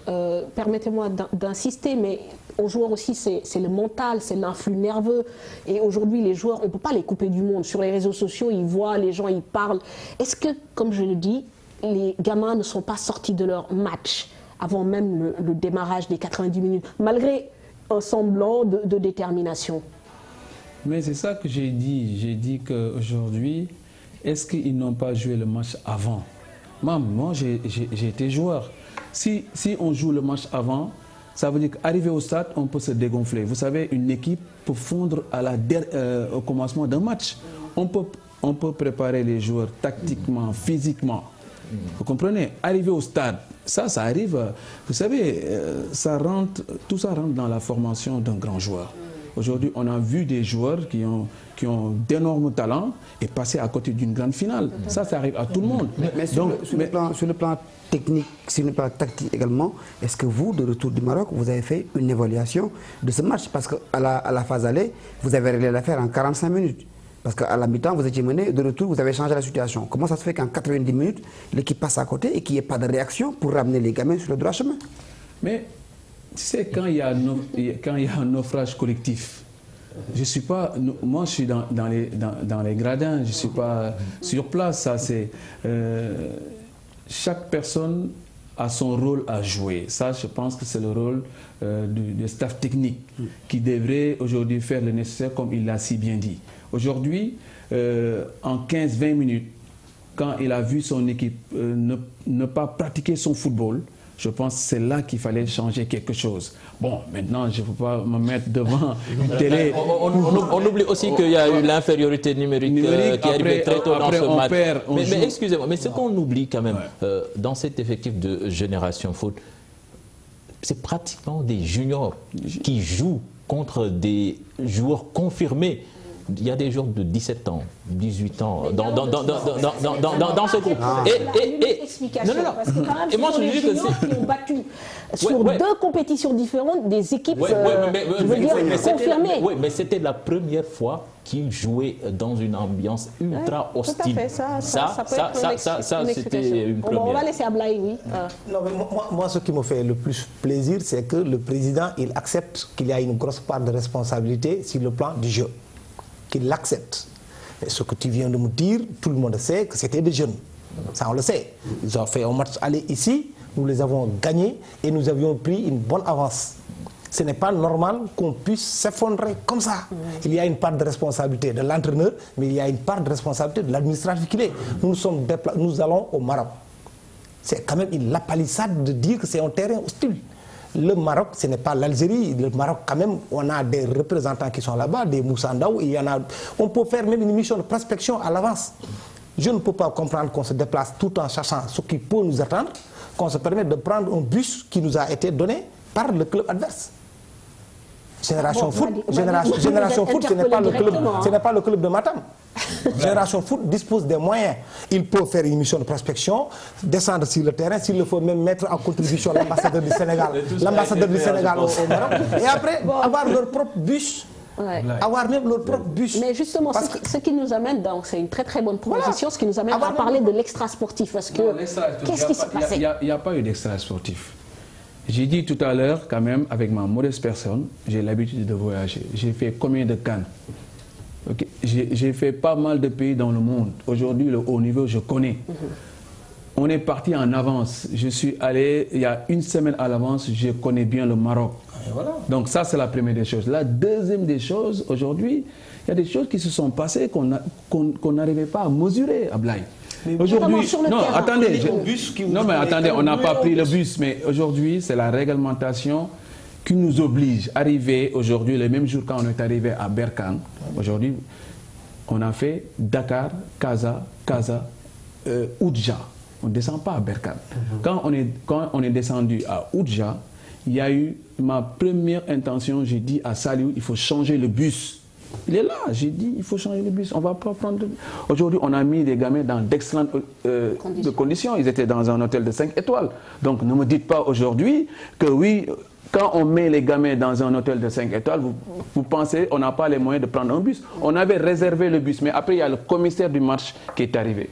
Permettez-moi d'insister, mais aux joueurs aussi, c'est le mental, c'est l'influx nerveux. Et aujourd'hui, les joueurs, on ne peut pas les couper du monde. Sur les réseaux sociaux, ils voient, les gens, ils parlent. Est-ce que, comme je le dis, les gamins ne sont pas sortis de leur match avant même le démarrage des 90 minutes, malgré un semblant de détermination? Mais c'est ça que j'ai dit. J'ai dit qu'aujourd'hui, est-ce qu'ils n'ont pas joué le match avant? Moi, j'ai été joueur. Si on joue le match avant, ça veut dire qu'arrivé au stade, on peut se dégonfler. Vous savez, une équipe peut fondre au commencement d'un match. On peut préparer les joueurs tactiquement, physiquement. Vous comprenez? Arriver au stade, ça arrive, vous savez, tout ça rentre dans la formation d'un grand joueur. Aujourd'hui, on a vu des joueurs qui ont d'énormes talents et passer à côté d'une grande finale. Ça arrive à tout le monde. Mais sur le plan technique, sur le plan tactique également, est-ce que vous, de retour du Maroc, vous avez fait une évaluation de ce match? Parce qu'à la phase aller, vous avez réglé l'affaire en 45 minutes. Parce qu'à la mi-temps, vous étiez mené, de retour, vous avez changé la situation. Comment ça se fait qu'en 90 minutes, l'équipe passe à côté et qu'il n'y ait pas de réaction pour ramener les gamins sur le droit chemin? Mais tu sais, quand il y a un naufrage collectif, je suis pas, moi je suis dans les gradins, je ne suis pas sur place. Ça, chaque personne a son rôle à jouer. Ça, je pense que c'est le rôle du staff technique qui devrait aujourd'hui faire le nécessaire comme il l'a si bien dit. Aujourd'hui, en 15-20 minutes, quand il a vu son équipe ne pas pratiquer son football, je pense que c'est là qu'il fallait changer quelque chose. Bon, maintenant, je ne peux pas me mettre devant une télé. On oublie aussi qu'il y a eu l'infériorité numérique qui est arrivée très tôt dans ce match. Mais excusez-moi, mais ce qu'on oublie quand même dans cet effectif de Génération Foot, c'est pratiquement des juniors qui jouent contre des joueurs confirmés. il y a des joueurs de 17 ans, 18 ans dans ce groupe. Non, parce que quand même, ce sont les juniors qui ont battu sur deux compétitions différentes des équipes, je veux dire, confirmées. Oui, mais c'était la première fois qu'ils jouaient dans une ambiance ultra hostile. Tout à fait, ça c'était une première. On va laisser Ablaye, oui. Non, mais moi, ce qui me fait le plus plaisir, c'est que le président, il accepte qu'il y a une grosse part de responsabilité sur le plan du jeu. Qu'il l'accepte. Et ce que tu viens de me dire, tout le monde sait que c'était des jeunes. Ça, on le sait. Ils ont fait un match aller ici, nous les avons gagnés et nous avions pris une bonne avance. Ce n'est pas normal qu'on puisse s'effondrer comme ça. Il y a une part de responsabilité de l'entraîneur, mais il y a une part de responsabilité de l'administratif qu'il est. Nous allons au Maroc. C'est quand même une lapalissade de dire que c'est un terrain hostile. Le Maroc, ce n'est pas l'Algérie. Le Maroc, quand même, on a des représentants qui sont là-bas, des Moussandaou. On peut faire même une mission de prospection à l'avance. Je ne peux pas comprendre qu'on se déplace tout en sachant ce qui peut nous attendre, qu'on se permette de prendre un bus qui nous a été donné par le club adverse. Génération Foot, ce n'est pas le club de Matam. Génération Foot dispose des moyens. Il peut faire une mission de prospection, descendre sur le terrain, s'il le faut même mettre en contribution l'ambassadeur du Sénégal, au Maroc, et après avoir leur propre bus. Avoir même leur propre bus. Mais justement, ce qui nous amène, donc c'est une très très bonne proposition, ce qui nous amène à parler de l'extra sportif. Parce que qu'est-ce qui s'est passé? Il n'y a pas eu d'extra sportif. J'ai dit tout à l'heure, quand même, avec ma modeste personne, j'ai l'habitude de voyager. J'ai fait combien de CAN? J'ai fait pas mal de pays dans le monde. Aujourd'hui, le haut niveau, je connais. On est parti en avance. Je suis allé, il y a une semaine à l'avance, je connais bien le Maroc. Voilà. Donc ça, c'est la première des choses. La deuxième des choses, aujourd'hui, il y a des choses qui se sont passées qu'on n'arrivait pas à mesurer, Ablaye. Aujourd'hui, non, attendez, on n'a pas pris le bus, mais aujourd'hui, c'est la réglementation qui nous oblige à arriver aujourd'hui, le même jour quand on est arrivé à Berkane. Aujourd'hui, on a fait Dakar, Casa, Oudja. On ne descend pas à Berkane. Quand on est descendu à Oudja, il y a eu ma première intention, j'ai dit à Saliou, il faut changer le bus. Il est là, j'ai dit, il faut changer le bus, on ne va pas prendre... Aujourd'hui, on a mis des gamins dans d'excellentes conditions. Ils étaient dans un hôtel de 5 étoiles. Donc, ne me dites pas aujourd'hui que oui, quand on met les gamins dans un hôtel de 5 étoiles, vous pensez qu'on n'a pas les moyens de prendre un bus. On avait réservé le bus, mais après, il y a le commissaire du match qui est arrivé.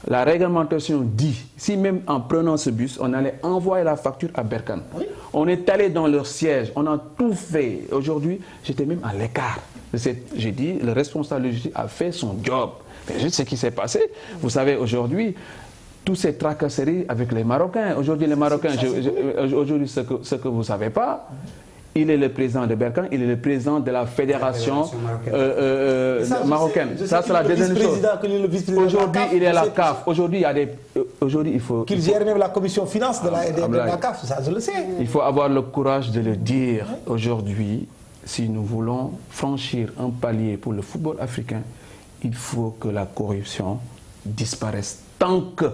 La réglementation dit, si même en prenant ce bus, on allait envoyer la facture à Berkane. On est allé dans leur siège, on a tout fait. Aujourd'hui, j'étais même à l'écart. J'ai dit, le responsable logistique a fait son job. Mais juste ce qui s'est passé, vous savez, aujourd'hui, toutes ces tracasseries avec les Marocains. Aujourd'hui, les Marocains, aujourd'hui, ce que vous ne savez pas, il est le président de Berkane, il est le président de la fédération marocaine. Ça, c'est la deuxième chose. Aujourd'hui, il est à la CAF. Aujourd'hui, il faut... Qu'il gère même la commission finance de la CAF, ça je le sais. Il faut avoir le courage de le dire. Aujourd'hui, si nous voulons franchir un palier pour le football africain, il faut que la corruption disparaisse. Tant que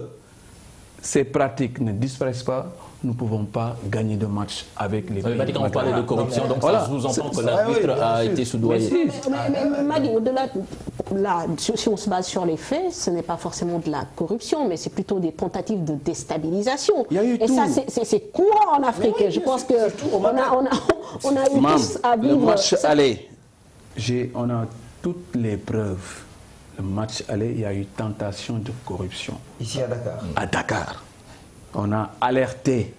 ces pratiques ne disparaissent pas, nous ne pouvons pas gagner de match avec les pays. Quand on parlait de corruption, donc ça sous-entend que l'arbitre a été soudoyé. Mais Madi, au-delà, là, si on se base sur les faits, ce n'est pas forcément de la corruption, mais c'est plutôt des tentatives de déstabilisation. Et ça, c'est courant en Afrique. Je pense qu'on a eu tous à vivre. Le match aller, on a toutes les preuves. Le match aller, il y a eu tentation de corruption. Ici à Dakar. À Dakar. On a alerté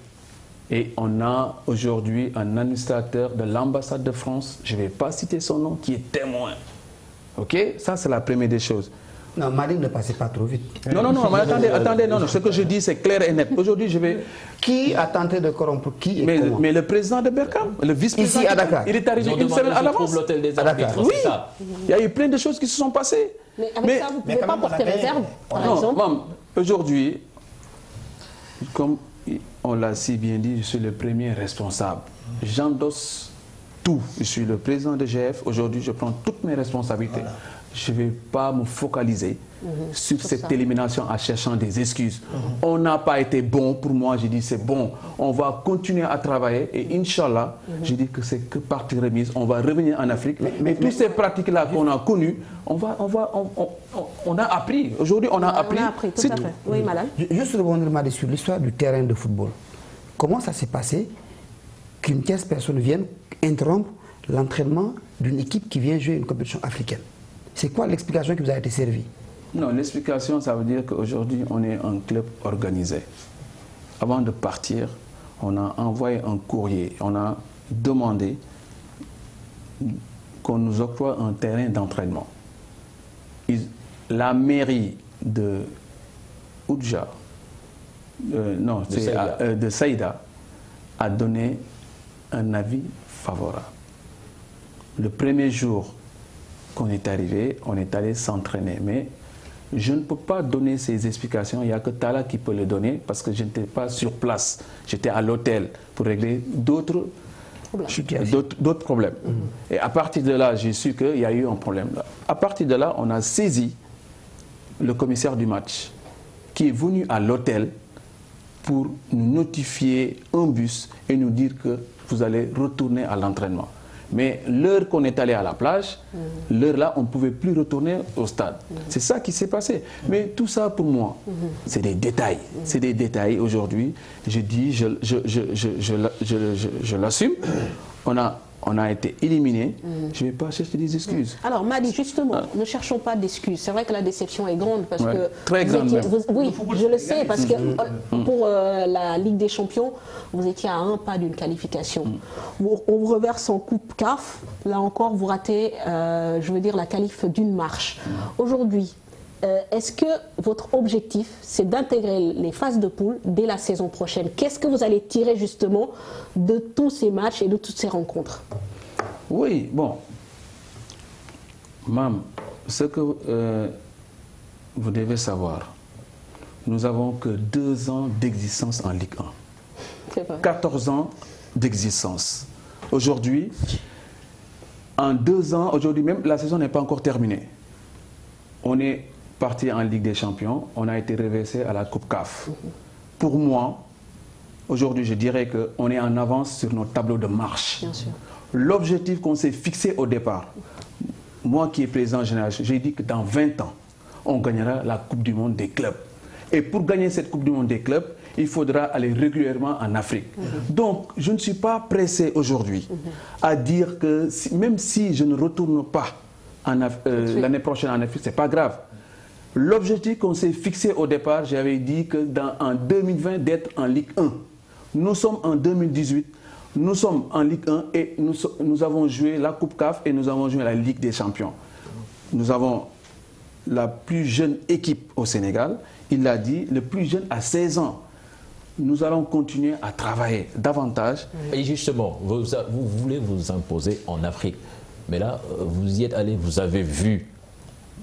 et on a aujourd'hui un administrateur de l'ambassade de France, je ne vais pas citer son nom, qui est témoin. Ok? Ça, c'est la première des choses. Non, Marine, ne passez pas trop vite. Non, mais attendez, non, ce que je dis, c'est clair et net. Aujourd'hui, je vais... Qui a tenté de corrompre qui et comment? Mais le président de Berkane, le vice-président... Ici, à Dakar. Il est arrivé une semaine à l'avance. Oui, il y a eu plein de choses qui se sont passées. Mais avec ça, vous ne pouvez pas porter réserve, par exemple? Non, aujourd'hui, comme on l'a si bien dit, je suis le premier responsable. J'endosse tout. Je suis le président de GF. Aujourd'hui, je prends toutes mes responsabilités. Voilà. Je ne vais pas me focaliser sur cette élimination en cherchant des excuses. On n'a pas été bon, pour moi, j'ai dit c'est bon. On va continuer à travailler et Inch'Allah, j'ai dit que c'est que partie remise. On va revenir en Afrique. Mais toutes ces pratiques-là qu'on a connues, on a appris. Aujourd'hui, on a appris. On a appris, tout à fait. Oui, madame. Juste rebondir sur l'histoire du terrain de football. Comment ça s'est passé qu'une tierce personne vienne interrompre l'entraînement d'une équipe qui vient jouer une compétition africaine? C'est quoi l'explication qui vous a été servie? Non, l'explication, ça veut dire qu'aujourd'hui, on est un club organisé. Avant de partir, on a envoyé un courrier, on a demandé qu'on nous octroie un terrain d'entraînement. La mairie de Oudja, de Saïda, a donné un avis favorable. Le premier jour qu'on est arrivé, on est allé s'entraîner. Mais je ne peux pas donner ces explications. Il n'y a que Tala qui peut les donner parce que je n'étais pas sur place. J'étais à l'hôtel pour régler d'autres problèmes. Et à partir de là, j'ai su qu'il y a eu un problème. Là. À partir de là, on a saisi le commissaire du match qui est venu à l'hôtel pour nous notifier un bus et nous dire que vous allez retourner à l'entraînement. Mais l'heure qu'on est allé à la plage, l'heure là, on ne pouvait plus retourner au stade. C'est ça qui s'est passé. Mais tout ça, pour moi, c'est des détails. C'est des détails aujourd'hui. Je dis, je l'assume. On a été éliminé. Je ne vais pas chercher des excuses. Alors, Madi, justement, ne cherchons pas d'excuses. C'est vrai que la déception est grande parce que... Très grande même. Oui, je le sais, parce que pour la Ligue des Champions, vous étiez à un pas d'une qualification. On vous reverse en Coupe CAF. Là encore, vous ratez, je veux dire, la qualif d'une marche. Aujourd'hui, est-ce que votre objectif, c'est d'intégrer les phases de poule dès la saison prochaine? Qu'est-ce que vous allez tirer justement de tous ces matchs et de toutes ces rencontres? Oui, bon. Mam, ce que vous devez savoir, nous n'avons que 2 ans d'existence en Ligue 1. 14 ans d'existence. Aujourd'hui, en 2 ans, aujourd'hui même, la saison n'est pas encore terminée. On est parti en Ligue des Champions, on a été reversé à la Coupe CAF. Pour moi, aujourd'hui, je dirais qu'on est en avance sur notre tableau de marche. L'objectif qu'on s'est fixé au départ, moi qui est président général, j'ai dit que dans 20 ans, on gagnera la Coupe du Monde des clubs. Et pour gagner cette Coupe du Monde des clubs, il faudra aller régulièrement en Afrique. Donc, je ne suis pas pressé aujourd'hui à dire que même si je ne retourne pas l'année prochaine en Afrique, ce n'est pas grave. L'objectif qu'on s'est fixé au départ, j'avais dit qu'en 2020, d'être en Ligue 1. Nous sommes en 2018, nous sommes en Ligue 1 et nous avons joué la Coupe CAF et nous avons joué la Ligue des Champions. Nous avons la plus jeune équipe au Sénégal, il l'a dit, le plus jeune à 16 ans. Nous allons continuer à travailler davantage. Et justement, vous voulez vous imposer en Afrique. Mais là, vous y êtes allé, vous avez vu.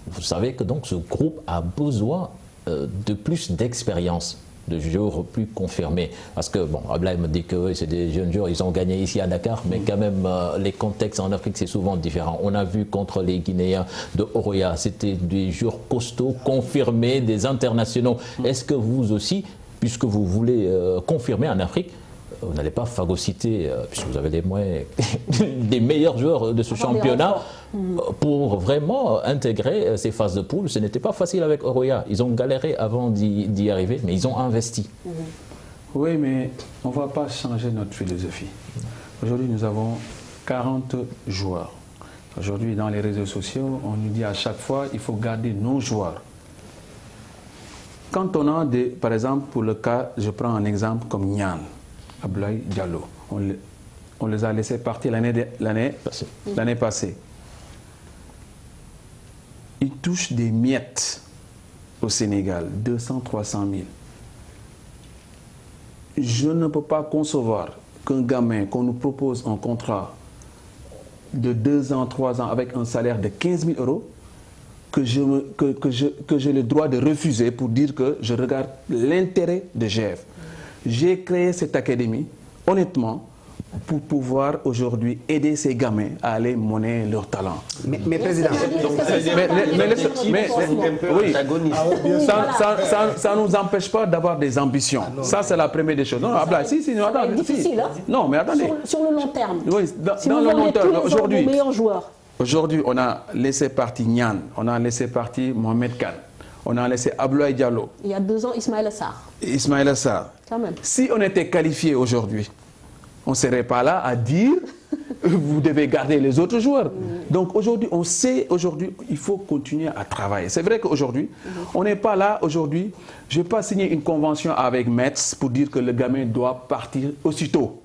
Vous savez que donc ce groupe a besoin de plus d'expérience, de joueurs plus confirmés. Parce que, bon, Ablaye me dit que c'est des jeunes joueurs, ils ont gagné ici à Dakar, mais quand même, les contextes en Afrique, c'est souvent différent. On a vu contre les Guinéens de Oroya, c'était des joueurs costauds, confirmés, des internationaux. Est-ce que vous aussi, puisque vous voulez confirmer en Afrique, vous n'allez pas phagocyter, puisque vous avez les moyens, des meilleurs joueurs de ce championnat pour vraiment intégrer ces phases de poule? Ce n'était pas facile avec Oroya. Ils ont galéré avant d'y arriver, mais ils ont investi. Oui, mais on ne va pas changer notre philosophie. Aujourd'hui, nous avons 40 joueurs. Aujourd'hui, dans les réseaux sociaux, on nous dit à chaque fois qu'il faut garder nos joueurs. Quand on a des, par exemple, pour le cas, je prends un exemple comme Nian, Ablaye Diallo. On les a laissés partir l'année passée. Ils touchent des miettes au Sénégal, 200, 300 000. Je ne peux pas concevoir qu'un gamin, qu'on nous propose un contrat de 2 ans, 3 ans avec un salaire de 15 000 euros, que j'ai le droit de refuser pour dire que je regarde l'intérêt de GF. J'ai créé cette académie, honnêtement, pour pouvoir aujourd'hui aider ces gamins à aller monnaie leur talent. Mais président, oui, ça ne nous empêche pas d'avoir des ambitions. Ça, c'est la première des choses. Non, difficile, hein? Non, mais attendez. Sur le long terme. Oui, si dans vous le long terme, aujourd'hui, les meilleurs joueurs. Aujourd'hui, on a laissé partir Nian, on a laissé partir Mohamed Kane, on a laissé Abdoulaye Diallo. Il y a 2 ans, Ismaïla Sarr. Ismaïla Sarr. Quand même. Si on était qualifié aujourd'hui, on ne serait pas là à dire vous devez garder les autres joueurs. Donc aujourd'hui, on sait, il faut continuer à travailler. C'est vrai qu'aujourd'hui, on n'est pas là aujourd'hui. Je n'ai pas signé une convention avec Metz pour dire que le gamin doit partir aussitôt.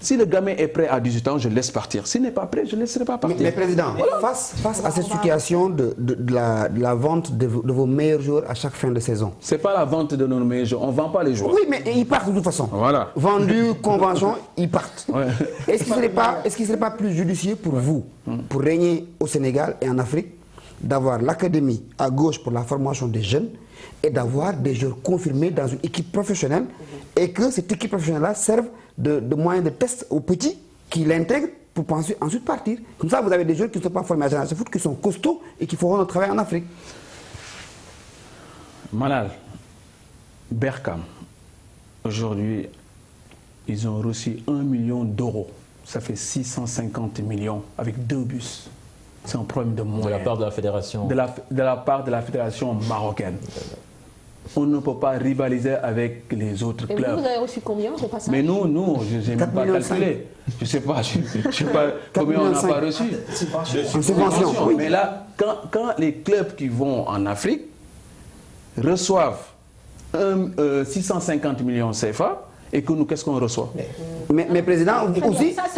Si le gamin est prêt à 18 ans, je le laisse partir. S'il n'est pas prêt, je ne le laisserai pas partir. Mais président, face à cette situation de la vente de vos meilleurs joueurs à chaque fin de saison. Ce n'est pas la vente de nos meilleurs joueurs. On ne vend pas les joueurs. Oui, mais ils partent de toute façon. Voilà. Vendus, convention, ils partent. Ouais. Est-ce qu'il ne serait pas plus judicieux pour vous, pour régner au Sénégal et en Afrique, d'avoir l'académie à gauche pour la formation des jeunes et d'avoir des joueurs confirmés dans une équipe professionnelle et que cette équipe professionnelle-là serve de moyen de test aux petits qui l'intègrent pour penser ensuite partir. Comme ça, vous avez des joueurs qui ne sont pas formés à Génération Foot, qui sont costauds et qui feront notre travail en Afrique. Malal, Berkane, aujourd'hui, ils ont reçu 1 million d'euros. Ça fait 650 millions avec 2 bus. C'est un problème de moyens. De la part de la fédération. De la part de la fédération marocaine. On ne peut pas rivaliser avec les autres clubs. Et vous avez reçu combien au passage? Mais nous, je n'ai même pas calculé. Je ne sais pas, combien on n'a pas reçu. Subvention. Oui. Mais là, quand les clubs qui vont en Afrique reçoivent 650 millions CFA, et que nous, qu'est-ce qu'on reçoit? Mais président,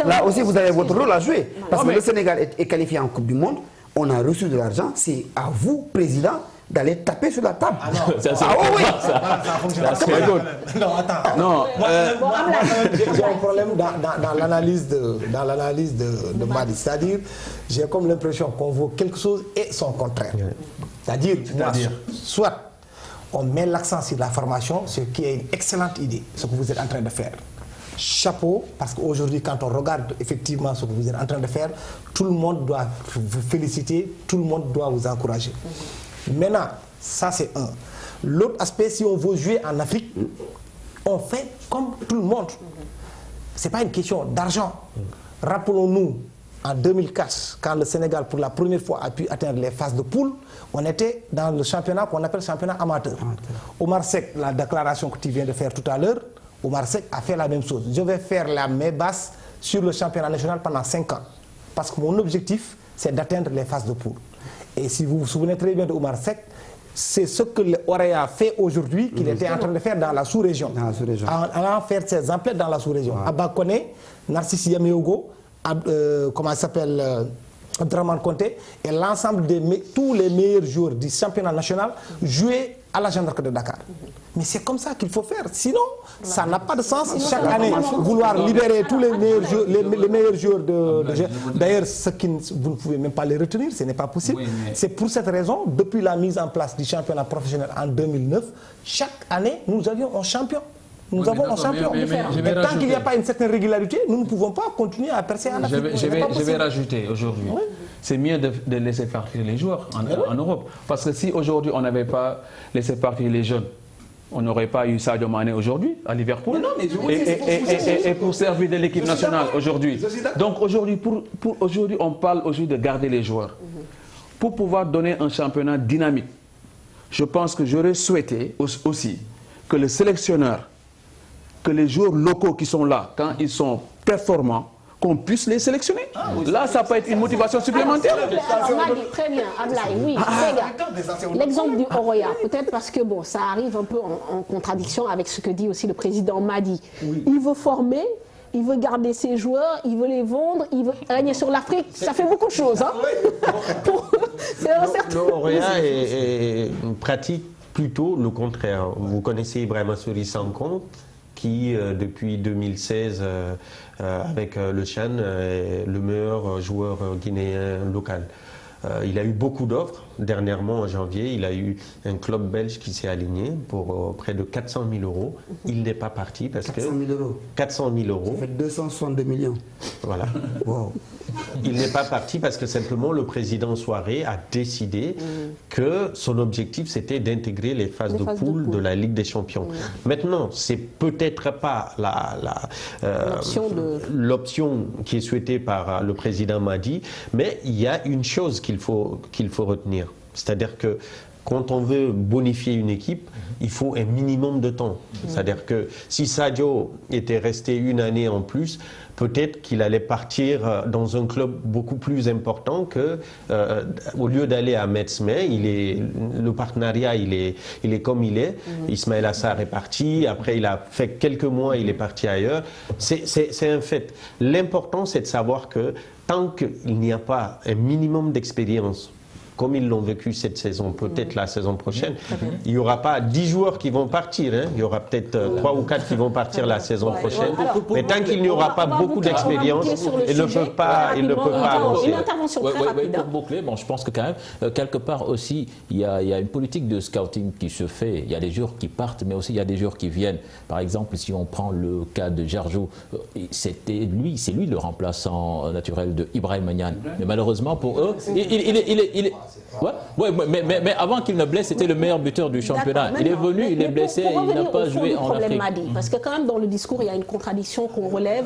là aussi, vous avez votre rôle à jouer. Parce que le Sénégal est qualifié en Coupe du Monde, on a reçu de l'argent, c'est à vous, président, d'aller taper sur la table. Ah non, oui. Non, attends. Non, j'ai un problème dans l'analyse de Madi. C'est-à-dire, j'ai comme l'impression qu'on vaut quelque chose et son contraire. C'est-à-dire, soit on met l'accent sur la formation, ce qui est une excellente idée, ce que vous êtes en train de faire. Chapeau, parce qu'aujourd'hui, quand on regarde effectivement ce que vous êtes en train de faire, tout le monde doit vous féliciter, tout le monde doit vous encourager. Maintenant, ça c'est un. L'autre aspect, si on veut jouer en Afrique, on fait comme tout le monde. Ce n'est pas une question d'argent. Rappelons-nous, en 2004, quand le Sénégal, pour la première fois, a pu atteindre les phases de poule, on était dans le championnat qu'on appelle championnat amateur. Omar Seck, la déclaration que tu viens de faire tout à l'heure, Omar Seck a fait la même chose. Je vais faire la main basse sur le championnat national pendant 5 ans. Parce que mon objectif, c'est d'atteindre les phases de poule. Et si vous vous souvenez très bien de Omar Seck, c'est ce que l'Oréa fait aujourd'hui, qu'il était en train de faire dans la sous-région. En allant faire ses emplettes dans la sous-région. Abba Kone, Narcisse Yameogo, comment il s'appelle, Abdraman Conté, et l'ensemble de tous les meilleurs joueurs du championnat national jouaient à la gendarmerie de Dakar. Mais c'est comme ça qu'il faut faire. Sinon, ça n'a pas de sens. Chaque année, vouloir libérer tous les meilleurs joueurs de jeu. D'ailleurs, vous ne pouvez même pas les retenir, ce n'est pas possible. Oui, c'est pour cette raison, depuis la mise en place du championnat professionnel en 2009, chaque année, nous avions un champion. Nous avons un champion. Mais tant qu'il n'y a pas une certaine régularité, nous ne pouvons pas continuer à percer en Afrique. Je vais rajouter aujourd'hui. Oui. C'est mieux de laisser partir les joueurs en Europe. Parce que si aujourd'hui on n'avait pas laissé partir les jeunes, on n'aurait pas eu Sadio Mané aujourd'hui à Liverpool. Et pour servir de l'équipe nationale aujourd'hui. Donc aujourd'hui, aujourd'hui, on parle aujourd'hui de garder les joueurs. Pour pouvoir donner un championnat dynamique, je pense que j'aurais souhaité aussi que le sélectionneur, que les joueurs locaux qui sont là, quand ils sont performants, qu'on puisse les sélectionner. Là, ça peut être une motivation supplémentaire. Très bien, Ablaye, oui. L'exemple du Oroya, peut-être parce que bon, ça arrive un peu en contradiction avec ce que dit aussi le président Madi. Oui. Il veut former, il veut garder ses joueurs, il veut les vendre, il veut régner sur l'Afrique. Ça fait beaucoup de choses. Hein. Le Oroya pratique plutôt le contraire. Vous connaissez Ibrahima Souri Sanko, qui depuis 2016 avec le Chan est le meilleur joueur guinéen local. Il a eu beaucoup d'offres. Dernièrement, en janvier, il a eu un club belge qui s'est aligné pour près de 400 000 €. Il n'est pas parti parce 400 000 €. 400 000 €. Ça fait 262 millions. Voilà. Wow. Il n'est pas parti parce que simplement le président Soiré a décidé que son objectif c'était d'intégrer les phases de poule de la Ligue des Champions. Maintenant, c'est peut-être pas l'option qui est souhaitée par le président Madi, mais il y a une chose qu'il faut retenir, c'est-à-dire que quand on veut bonifier une équipe, il faut un minimum de temps. C'est-à-dire que si Sadio était resté une année en plus, peut-être qu'il allait partir dans un club beaucoup plus important que, au lieu d'aller à Metz. Mais le partenariat, il est comme il est. Ismaël Assar est parti. Après, il a fait quelques mois, il est parti ailleurs. C'est un fait. L'important, c'est de savoir que tant qu'il n'y a pas un minimum d'expérience, comme ils l'ont vécu cette saison, peut-être la saison prochaine, il n'y aura pas 10 joueurs qui vont partir. Hein. Il y aura peut-être 3 ou 4 qui vont partir la saison prochaine. Mais tant qu'il n'y aura pas beaucoup d'expérience, ils ne peuvent pas avancer. Une intervention très rapide. Pour boucler, bon, je pense que quand même, quelque part aussi, il y a une politique de scouting qui se fait. Il y a des joueurs qui partent, mais aussi il y a des joueurs qui viennent. Par exemple, si on prend le cas de Jarjo, c'est lui le remplaçant naturel de Ibrahim Niane. Mais malheureusement pour eux, mais avant qu'il ne blesse, c'était le meilleur buteur du championnat. Il est venu, il est blessé, il n'a pas joué en Afrique. Parce que quand même dans le discours, il y a une contradiction qu'on relève.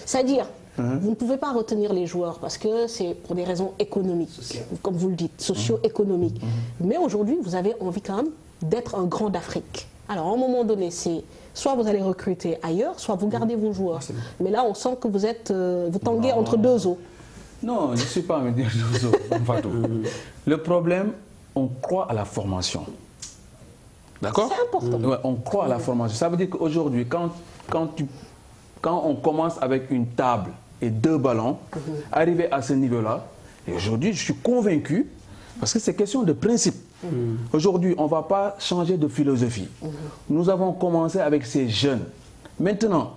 C'est-à-dire, vous ne pouvez pas retenir les joueurs parce que c'est pour des raisons économiques, comme vous le dites, socio-économiques. Mais aujourd'hui, vous avez envie quand même d'être un grand d'Afrique. Alors, à un moment donné, c'est soit vous allez recruter ailleurs, soit vous gardez vos joueurs. Mais là, on sent que vous tanguez entre deux eaux. Non, je ne suis pas un médias sociaux. Le problème, on croit à la formation. D'accord? C'est important. Ouais, on croit à la formation. Ça veut dire qu'aujourd'hui, quand on commence avec une table et 2 ballons, arriver à ce niveau-là, et aujourd'hui, je suis convaincu, parce que c'est question de principe. Aujourd'hui, on ne va pas changer de philosophie. Nous avons commencé avec ces jeunes. Maintenant,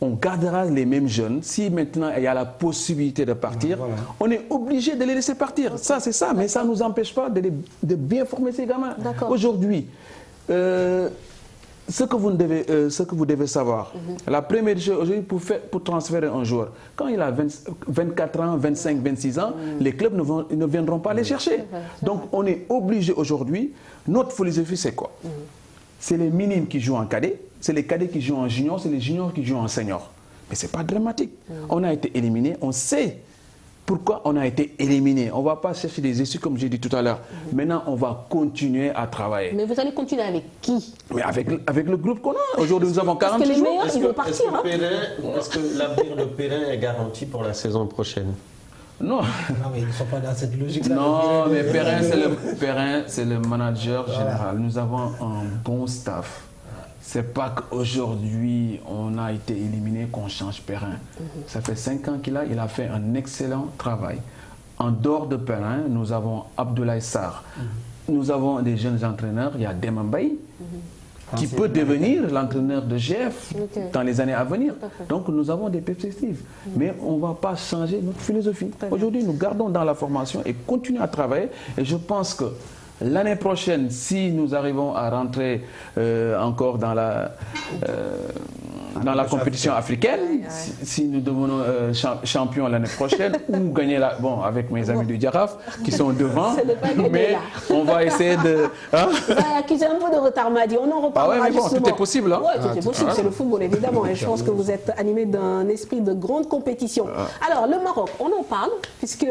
on gardera les mêmes jeunes. Si maintenant il y a la possibilité de partir, on est obligé de les laisser partir. Ça, c'est ça, mais ça ne nous empêche pas de bien former ces gamins. Aujourd'hui, ce que vous devez savoir, la première chose aujourd'hui pour transférer un joueur, quand il a 24 ans, 25, 26 ans, les clubs ne viendront pas les chercher. Donc on est obligé aujourd'hui, notre philosophie c'est quoi? C'est les minimes qui jouent en cadet, c'est les cadets qui jouent en junior, c'est les juniors qui jouent en senior. Mais ce n'est pas dramatique. On a été éliminé, on sait pourquoi on a été éliminé. On ne va pas chercher des excuses comme j'ai dit tout à l'heure. Maintenant, on va continuer à travailler. Mais vous allez continuer avec qui? Mais avec le groupe qu'on a. Aujourd'hui, nous avons 40 Parce que les joueurs. meilleurs, ils vont partir. Est-ce que l'avenir de Perrin est garanti pour la saison prochaine? Non. Non, mais ils ne sont pas dans cette logique-là. Non, mais Perrin, c'est le manager général. Nous avons un bon staff. C'est pas qu'aujourd'hui on a été éliminé qu'on change Perrin. Ça fait 5 ans qu'il a fait un excellent travail. En dehors de Perrin, nous avons Abdoulaye Sarr. Nous avons des jeunes entraîneurs. Il y a Demambaye qui peut devenir l'entraîneur de GF dans les années à venir. Donc nous avons des perspectives. Mais on ne va pas changer notre philosophie. Aujourd'hui, nous gardons dans la formation et continuons à travailler. Et je pense que l'année prochaine, si nous arrivons à rentrer encore dans la compétition africaine, si nous devenons champions l'année prochaine, ou gagner avec mes amis du Giraffe qui sont devant, mais on va essayer de... Hein? Qu'ils aient un peu de retard, Madi, on en reparlera mais bon, justement. tout est possible. Hein? Oui, tout est possible, c'est le football évidemment, et je pense que vous êtes animé d'un esprit de grande compétition. Alors, le Maroc, on en parle, puisque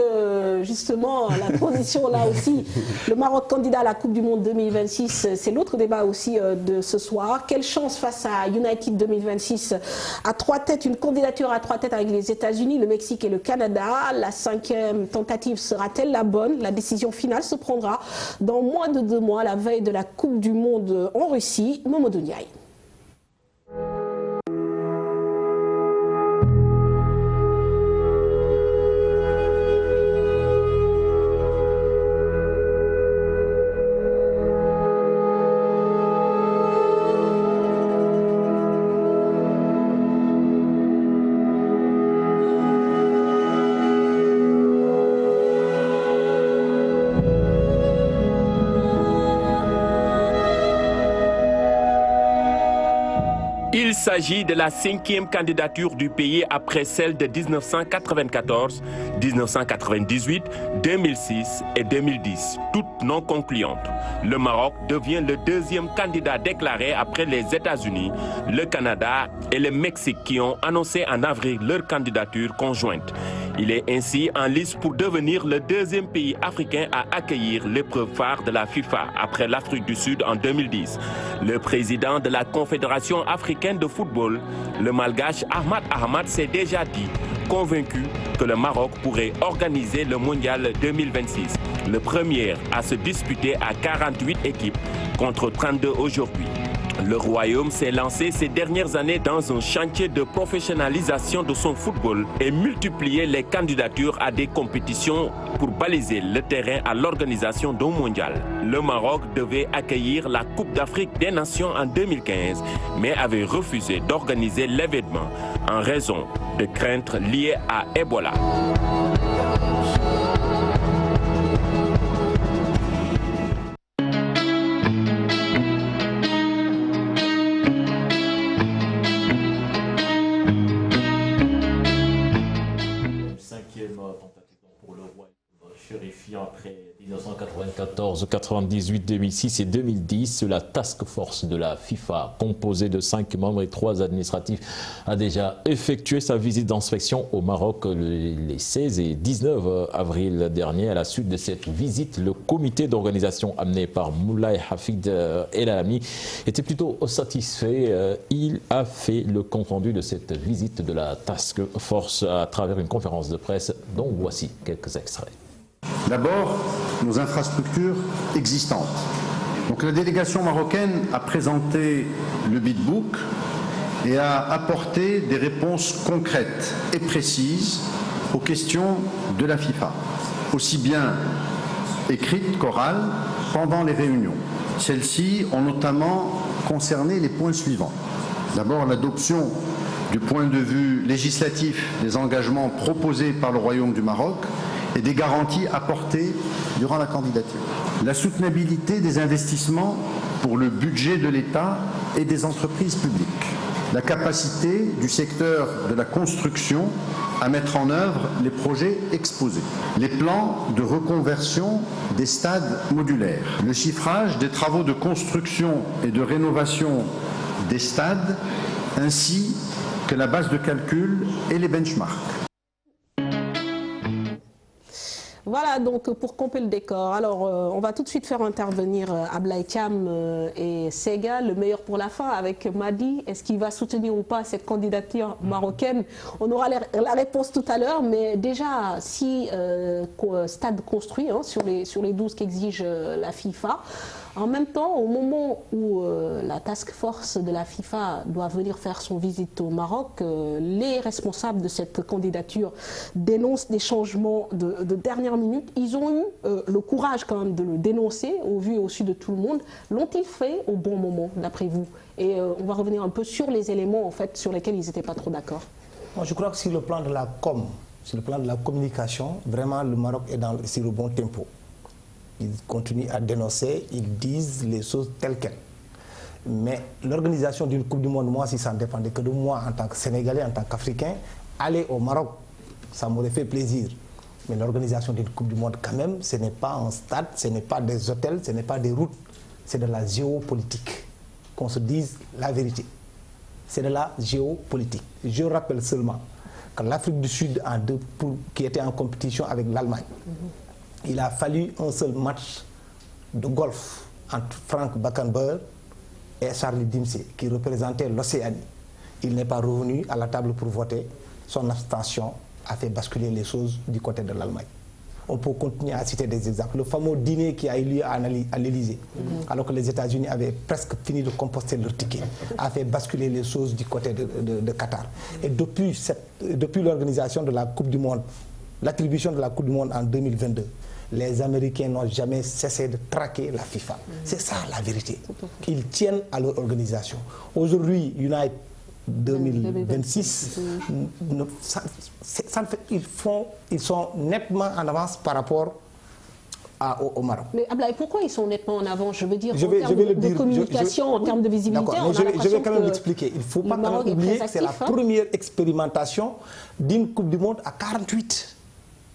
justement, la position là aussi, le Maroc candidat à la Coupe du Monde 2026, c'est l'autre débat aussi de ce soir. Quelle chance face à United 2026 à 3 têtes, une candidature à 3 têtes avec les États-Unis, le Mexique et le Canada. La 5e tentative sera-t-elle la bonne? La décision finale se prendra dans moins de 2 mois, la veille de la Coupe du Monde en Russie. Mamadou Ndiaye. s'agit de la 5e candidature du pays après celle de 1994, 1998, 2006 et 2010, toutes non concluantes. Le Maroc devient le 2e candidat déclaré après les États-Unis, le Canada et le Mexique qui ont annoncé en avril leur candidature conjointe. Il est ainsi en lice pour devenir le 2e pays africain à accueillir l'épreuve phare de la FIFA après l'Afrique du Sud en 2010. Le président de la Confédération africaine de football, le malgache Ahmad s'est déjà dit convaincu que le Maroc pourrait organiser le mondial 2026, le premier à se disputer à 48 équipes contre 32 aujourd'hui. Le Royaume s'est lancé ces dernières années dans un chantier de professionnalisation de son football et multiplié les candidatures à des compétitions pour baliser le terrain à l'organisation d'un mondial. Le Maroc devait accueillir la Coupe d'Afrique des Nations en 2015, mais avait refusé d'organiser l'événement en raison de craintes liées à Ebola. Après 1994, 98, 2006 et 2010, la task force de la FIFA, composée de 5 membres et 3 administratifs, a déjà effectué sa visite d'inspection au Maroc les 16 et 19 avril dernier. À la suite de cette visite, le comité d'organisation amené par Moulay Hafid El Alami était plutôt satisfait. Il a fait le compte-rendu de cette visite de la task force à travers une conférence de presse dont voici quelques extraits. D'abord, nos infrastructures existantes. Donc la délégation marocaine a présenté le bidbook et a apporté des réponses concrètes et précises aux questions de la FIFA, aussi bien écrites qu'orales pendant les réunions. Celles-ci ont notamment concerné les points suivants. D'abord, l'adoption du point de vue législatif des engagements proposés par le Royaume du Maroc et des garanties apportées durant la candidature. La soutenabilité des investissements pour le budget de l'État et des entreprises publiques. La capacité du secteur de la construction à mettre en œuvre les projets exposés. Les plans de reconversion des stades modulaires. Le chiffrage des travaux de construction et de rénovation des stades, ainsi que la base de calcul et les benchmarks. Voilà donc pour camper le décor. Alors on va tout de suite faire intervenir Ablaye Thiam et Sega, le meilleur pour la fin, avec Madi. Est-ce qu'il va soutenir ou pas cette candidature marocaine? On aura la réponse tout à l'heure, mais déjà si stade construit sur les 12 qu'exige la FIFA. En même temps, au moment où la task force de la FIFA doit venir faire son visite au Maroc, les responsables de cette candidature dénoncent des changements de dernière minute. Ils ont eu le courage quand même de le dénoncer au vu et au su de tout le monde. L'ont-ils fait au bon moment, d'après vous? Et on va revenir un peu sur les éléments en fait, sur lesquels ils n'étaient pas trop d'accord. Moi, je crois que sur le plan de la sur le plan de la communication, vraiment le Maroc est sur le bon tempo. Ils continuent à dénoncer, ils disent les choses telles quelles. Mais l'organisation d'une Coupe du Monde, moi, si ça ne dépendait que de moi en tant que Sénégalais, en tant qu'Africain, aller au Maroc, ça m'aurait fait plaisir. Mais l'organisation d'une Coupe du Monde, quand même, ce n'est pas un stade, ce n'est pas des hôtels, ce n'est pas des routes, c'est de la géopolitique. Qu'on se dise la vérité. C'est de la géopolitique. Je rappelle seulement que l'Afrique du Sud, qui était en compétition avec l'Allemagne, il a fallu un seul match de golf entre Frank Beckenbauer et Charlie Dempsey, qui représentait l'Océanie. Il n'est pas revenu à la table pour voter. Son abstention a fait basculer les choses du côté de l'Allemagne. On peut continuer à citer des exemples. Le fameux dîner qui a eu lieu à l'Élysée, alors que les États-Unis avaient presque fini de composter leur ticket, a fait basculer les choses du côté de Qatar. Et depuis l'organisation de la Coupe du Monde, l'attribution de la Coupe du Monde en 2022, les Américains n'ont jamais cessé de traquer la FIFA. C'est ça la vérité. Ils tiennent à leur organisation. Aujourd'hui, United 2026, ils sont nettement en avance par rapport au Maroc. Mais Ablaye, pourquoi ils sont nettement en avant? Je veux dire, en termes de communication, en termes de visibilité, je vais quand même l'expliquer. Il ne faut pas quand même oublier que c'est la première expérimentation d'une Coupe du Monde à 48.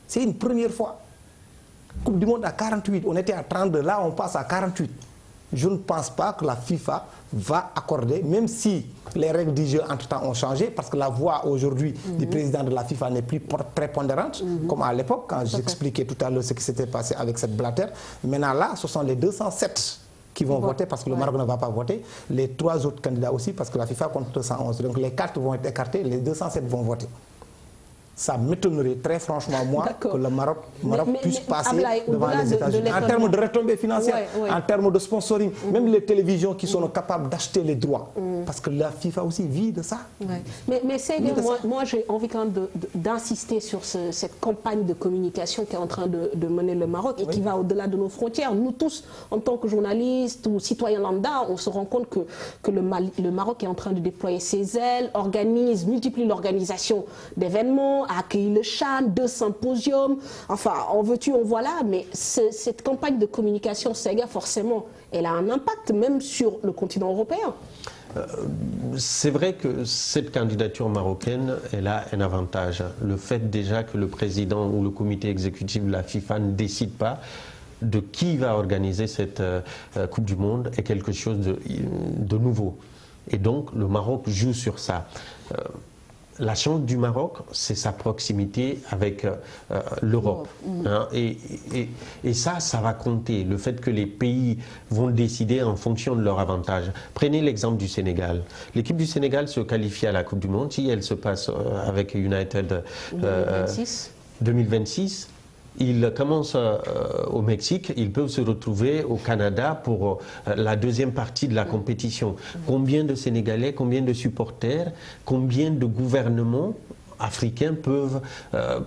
C'est une première fois. Coupe du Monde à 48, on était à 32, là on passe à 48. Je ne pense pas que la FIFA va accorder, même si les règles du jeu entre-temps ont changé, parce que la voix aujourd'hui du président de la FIFA n'est plus prépondérante, comme à l'époque, quand j'expliquais tout à l'heure ce qui s'était passé avec cette Blatter. Maintenant là, ce sont les 207 qui vont voter, parce que le Maroc ne va pas voter, les 3 autres candidats aussi, parce que la FIFA compte 211. Donc les 4 vont être écartés, les 207 vont voter. Ça m'étonnerait très franchement, moi, que le Maroc puisse passer devant les États-Unis. En termes de retombées financières, en termes de sponsoring, même les télévisions qui sont capables d'acheter les droits. Parce que la FIFA aussi vit de ça. Mais c'est moi j'ai envie quand même d'insister sur cette campagne de communication qui est en train de mener le Maroc et qui va au-delà de nos frontières. Nous tous, en tant que journalistes ou citoyens lambda, on se rend compte que le Maroc est en train de déployer ses ailes, multiplie l'organisation d'événements, a accueilli le CHAN, 2 symposiums, enfin, en veux-tu, en voilà, mais cette campagne de communication SEGA, forcément, elle a un impact même sur le continent européen. C'est vrai que cette candidature marocaine, elle a un avantage. Le fait déjà que le président ou le comité exécutif de la FIFA ne décide pas de qui va organiser cette Coupe du Monde est quelque chose de nouveau. Et donc, le Maroc joue sur ça. La chance du Maroc, c'est sa proximité avec l'Europe. Hein, et ça va compter. Le fait que les pays vont décider en fonction de leur avantage. Prenez l'exemple du Sénégal. L'équipe du Sénégal se qualifie à la Coupe du Monde. Si elle se passe avec United 2026, ils commencent au Mexique, ils peuvent se retrouver au Canada pour la deuxième partie de la compétition. Combien de Sénégalais, combien de supporters, combien de gouvernements africains peuvent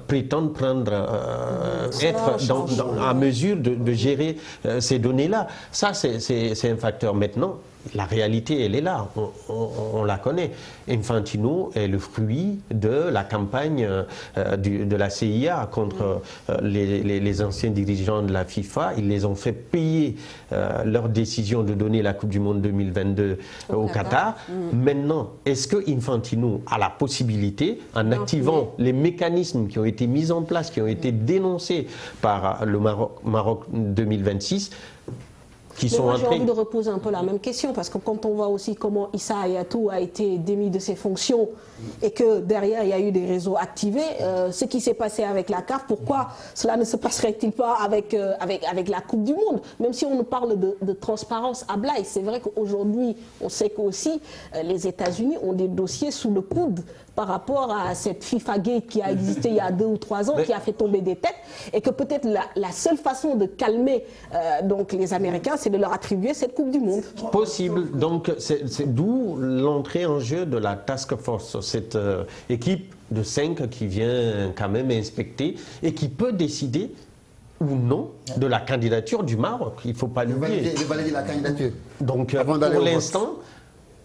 prétendre être en mesure de gérer ces données-là? Ça, c'est un facteur. Maintenant, la réalité, elle est là, on la connaît. Infantino est le fruit de la campagne de la CIA contre les anciens dirigeants de la FIFA. Ils les ont fait payer leur décision de donner la Coupe du Monde 2022 au Qatar. Maintenant, est-ce que Infantino a la possibilité, en activant les mécanismes qui ont été mis en place, qui ont été dénoncés par le Maroc 2026, j'ai envie de reposer un peu la même question, parce que quand on voit aussi comment Issa Hayatou a été démis de ses fonctions et que derrière il y a eu des réseaux activés, ce qui s'est passé avec la CAF, pourquoi cela ne se passerait-il pas avec la Coupe du Monde? Même si on nous parle de transparence à Blaye, c'est vrai qu'aujourd'hui on sait qu'aussi les États-Unis ont des dossiers sous le coude par rapport à cette FIFA Gate qui a existé il y a 2 ou 3 ans, qui a fait tomber des têtes, et que peut-être la seule façon de calmer donc les Américains, c'est de leur attribuer cette Coupe du Monde. Possible. Donc c'est d'où l'entrée en jeu de la Task Force, cette équipe de 5 qui vient quand même inspecter et qui peut décider ou non de la candidature du Maroc. Il ne faut pas l'oublier. De valider la candidature. Donc pour l'instant,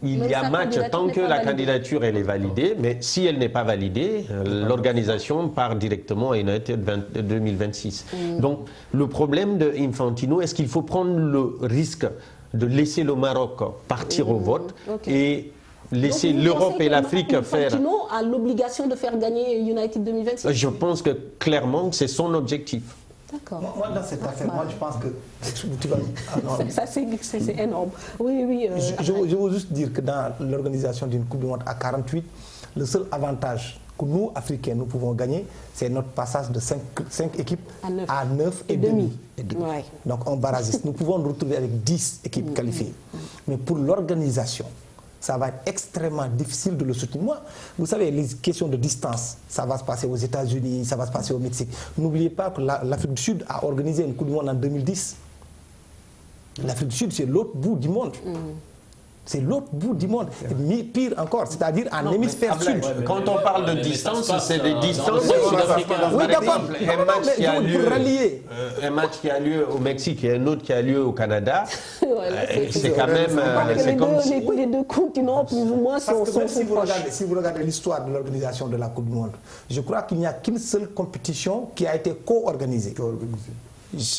il y a match tant que la candidature elle est validée, mais si elle n'est pas validée, l'organisation part directement à United 2026. Donc le problème de Infantino, est-ce qu'il faut prendre le risque de laisser le Maroc partir au vote et laisser l'Europe et l'Afrique faire... Infantino a l'obligation de faire gagner United 2026? Je pense que clairement c'est son objectif. Moi, dans cette affaire, moi, je pense que... Tu vas... Ça, c'est énorme. Oui. Je veux juste dire que dans l'organisation d'une Coupe du Monde à 48, le seul avantage que nous, Africains, nous pouvons gagner, c'est notre passage de 5 équipes à 9 et demi. Donc, on barragiste. Nous pouvons nous retrouver avec 10 équipes qualifiées. Mais pour l'organisation, ça va être extrêmement difficile de le soutenir. Moi, vous savez, les questions de distance, ça va se passer aux États-Unis, ça va se passer au Mexique. N'oubliez pas que l'Afrique du Sud a organisé une Coupe du Monde en 2010. L'Afrique du Sud, c'est l'autre bout du monde. C'est l'autre bout du monde. Mais pire encore, c'est-à-dire en hémisphère sud. Quand on parle de distance, c'est des distances sud-africaines. Oui, d'accord. Un match qui a lieu au Mexique et un autre qui a lieu au Canada, c'est quand même... Les deux continents, plus ou moins, sont si vous regardez l'histoire de l'organisation de la Coupe du Monde, je crois qu'il n'y a qu'une seule compétition qui a été co-organisée.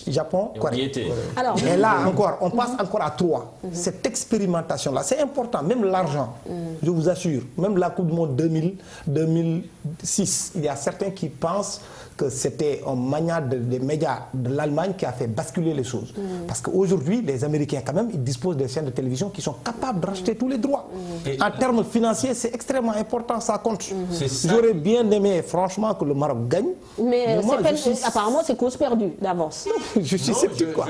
Japon, Corée. Alors, et là encore, on passe encore à 3. Cette expérimentation-là, c'est important. Même l'argent, je vous assure, même la Coupe du Monde 2006, il y a certains qui pensent que c'était un mania des médias de l'Allemagne qui a fait basculer les choses. Parce qu'aujourd'hui, les Américains, quand même, ils disposent de chaînes de télévision qui sont capables de racheter tous les droits. En termes financiers, c'est extrêmement important, ça compte. J'aurais bien aimé, franchement, que le Maroc gagne. Mais apparemment, c'est cause perdue d'avance. Je suis sceptique, quoi.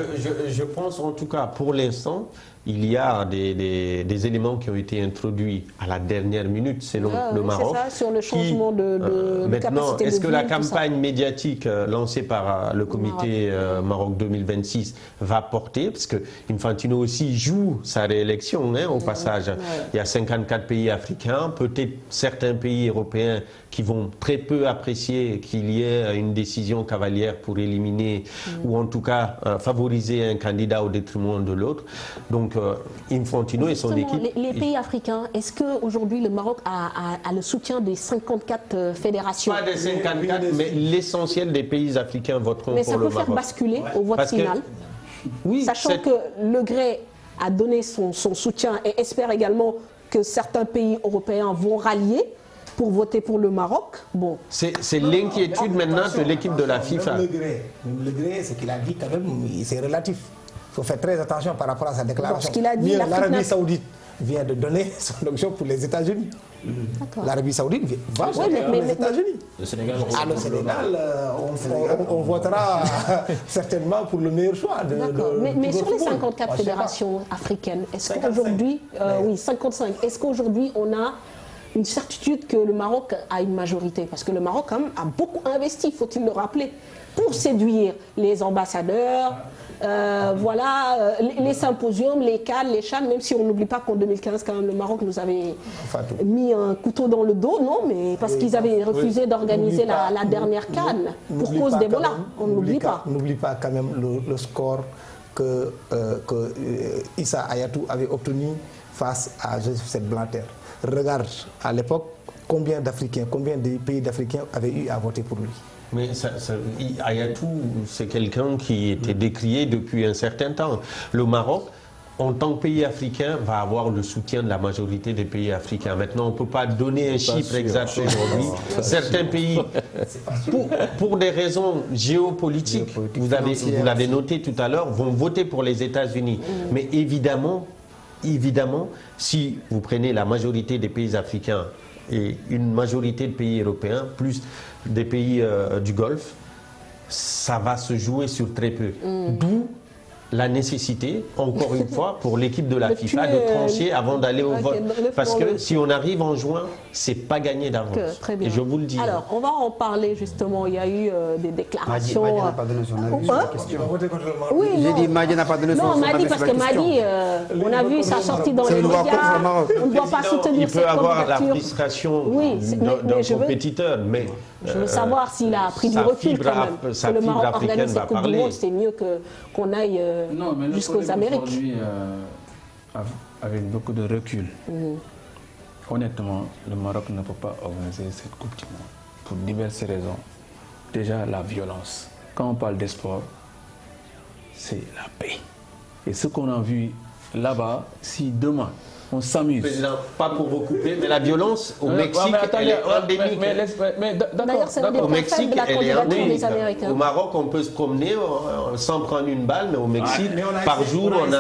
Je pense, en tout cas, pour l'instant, il y a des éléments qui ont été introduits à la dernière minute, selon le Maroc. C'est ça, sur le changement de maintenant, capacité de est-ce que ville, la campagne médiatique lancée par le comité Maroc 2026 va porter? Parce que Infantino aussi joue sa réélection, hein, au passage. Il y a 54 pays africains, peut-être certains pays européens qui vont très peu apprécier qu'il y ait une décision cavalière pour éliminer ou en tout cas favoriser un candidat au détriment de l'autre. Donc Infantino et son équipe... Les pays africains, est-ce qu'aujourd'hui le Maroc a le soutien des 54 fédérations? Pas des 54, mais l'essentiel des pays africains voteront pour le Maroc. Mais ça peut faire basculer au vote final, sachant que Le Gray a donné son soutien et espère également que certains pays européens vont rallier pour voter pour le Maroc. Bon. C'est l'inquiétude maintenant de l'équipe de la FIFA. Même Le Gray, ce qu'il a dit quand même, c'est relatif. Il faut faire très attention par rapport à sa déclaration. L'Arabie Saoudite vient de donner son option pour les États-Unis. L'Arabie Saoudite va voter pour les États-Unis. Le Sénégal, le Sénégal, on votera certainement pour le meilleur choix. Mais sur les 54 fédérations africaines, est-ce qu'aujourd'hui, oui, 55, est-ce qu'aujourd'hui on a une certitude que le Maroc a une majorité? Parce que le Maroc quand même, a beaucoup investi, faut-il le rappeler, pour séduire les ambassadeurs, voilà, les symposiums, les CAN, les CHAN, même si on n'oublie pas qu'en 2015, quand même, le Maroc nous avait mis un couteau dans le dos, non, mais parce qu'ils avaient refusé d'organiser la dernière CAN pour cause d'Ebola, on n'oublie pas. N'oublie pas quand même le score que Issa Hayatou avait obtenu face à Joseph Blatter. Regarde, à l'époque, combien d'Africains, combien de pays d'Africains avaient eu à voter pour lui? Mais Hayatou, c'est quelqu'un qui était décrié depuis un certain temps. Le Maroc, en tant que pays africain, va avoir le soutien de la majorité des pays africains. Maintenant, on ne peut pas donner un chiffre exact aujourd'hui. Certains pays, pour des raisons géopolitiques, vous l'avez noté tout à l'heure, vont voter pour les États-Unis. Mais évidemment, si vous prenez la majorité des pays africains et une majorité de pays européens, plus des pays du Golfe, ça va se jouer sur très peu. D'où la nécessité, encore une fois, pour l'équipe de la FIFA de trancher avant d'aller au vote. Parce que si on arrive en juin, c'est pas gagné d'avance. Et je vous le dis. Alors, on va en parler justement. Il y a eu des déclarations. Madi n'a pas donné son avis sur la question. Oui, j'ai dit Madi n'a pas donné son avis. Non, Madi, parce que Madi, on a vu sa sortie dans les médias. On ne doit pas soutenir cette candidature. Il peut avoir la frustration d'un compétiteur, mais je veux savoir s'il a pris du recul quand même. Que le Maroc organise cette Coupe du Monde, c'est mieux qu'on aille jusqu'aux Amériques. Avec beaucoup de recul, honnêtement, le Maroc ne peut pas organiser cette Coupe du Monde pour diverses raisons. Déjà, la violence. Quand on parle des sports, c'est la paix. Et ce qu'on a vu là-bas, si demain, on s'amuse. Pas pour vous couper, mais la violence au Mexique, elle est endémique. D'ailleurs, c'est au Mexique, elle est endémique. Au Maroc, on peut se promener sans prendre une balle, mais au Mexique, par jour, on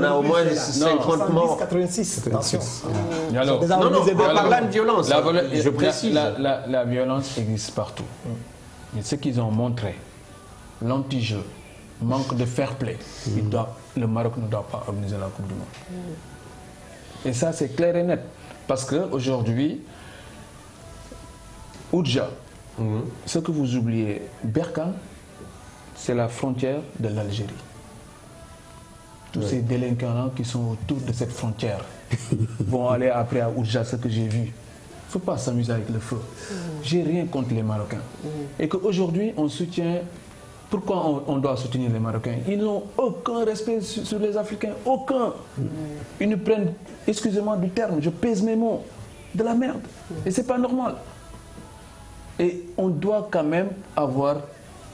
a au moins 50 morts. 86, attention. Non, par là, une violence. Je précise. La violence existe partout. Mais ce qu'ils ont montré, l'anti-jeu, manque de fair play, le Maroc ne doit pas organiser la Coupe du Monde. Et ça, c'est clair et net. Parce qu'aujourd'hui, Oudja, ce que vous oubliez, Berkane, c'est la frontière de l'Algérie. Tous ces délinquants qui sont autour de cette frontière vont aller après à Oudja, ce que j'ai vu. Il ne faut pas s'amuser avec le feu. J'ai rien contre les Marocains. Et qu'aujourd'hui, on soutient... Pourquoi on doit soutenir les Marocains? Ils n'ont aucun respect sur les Africains, aucun. Ils nous prennent, excusez-moi du terme, je pèse mes mots, de la merde. Et c'est pas normal. Et on doit quand même avoir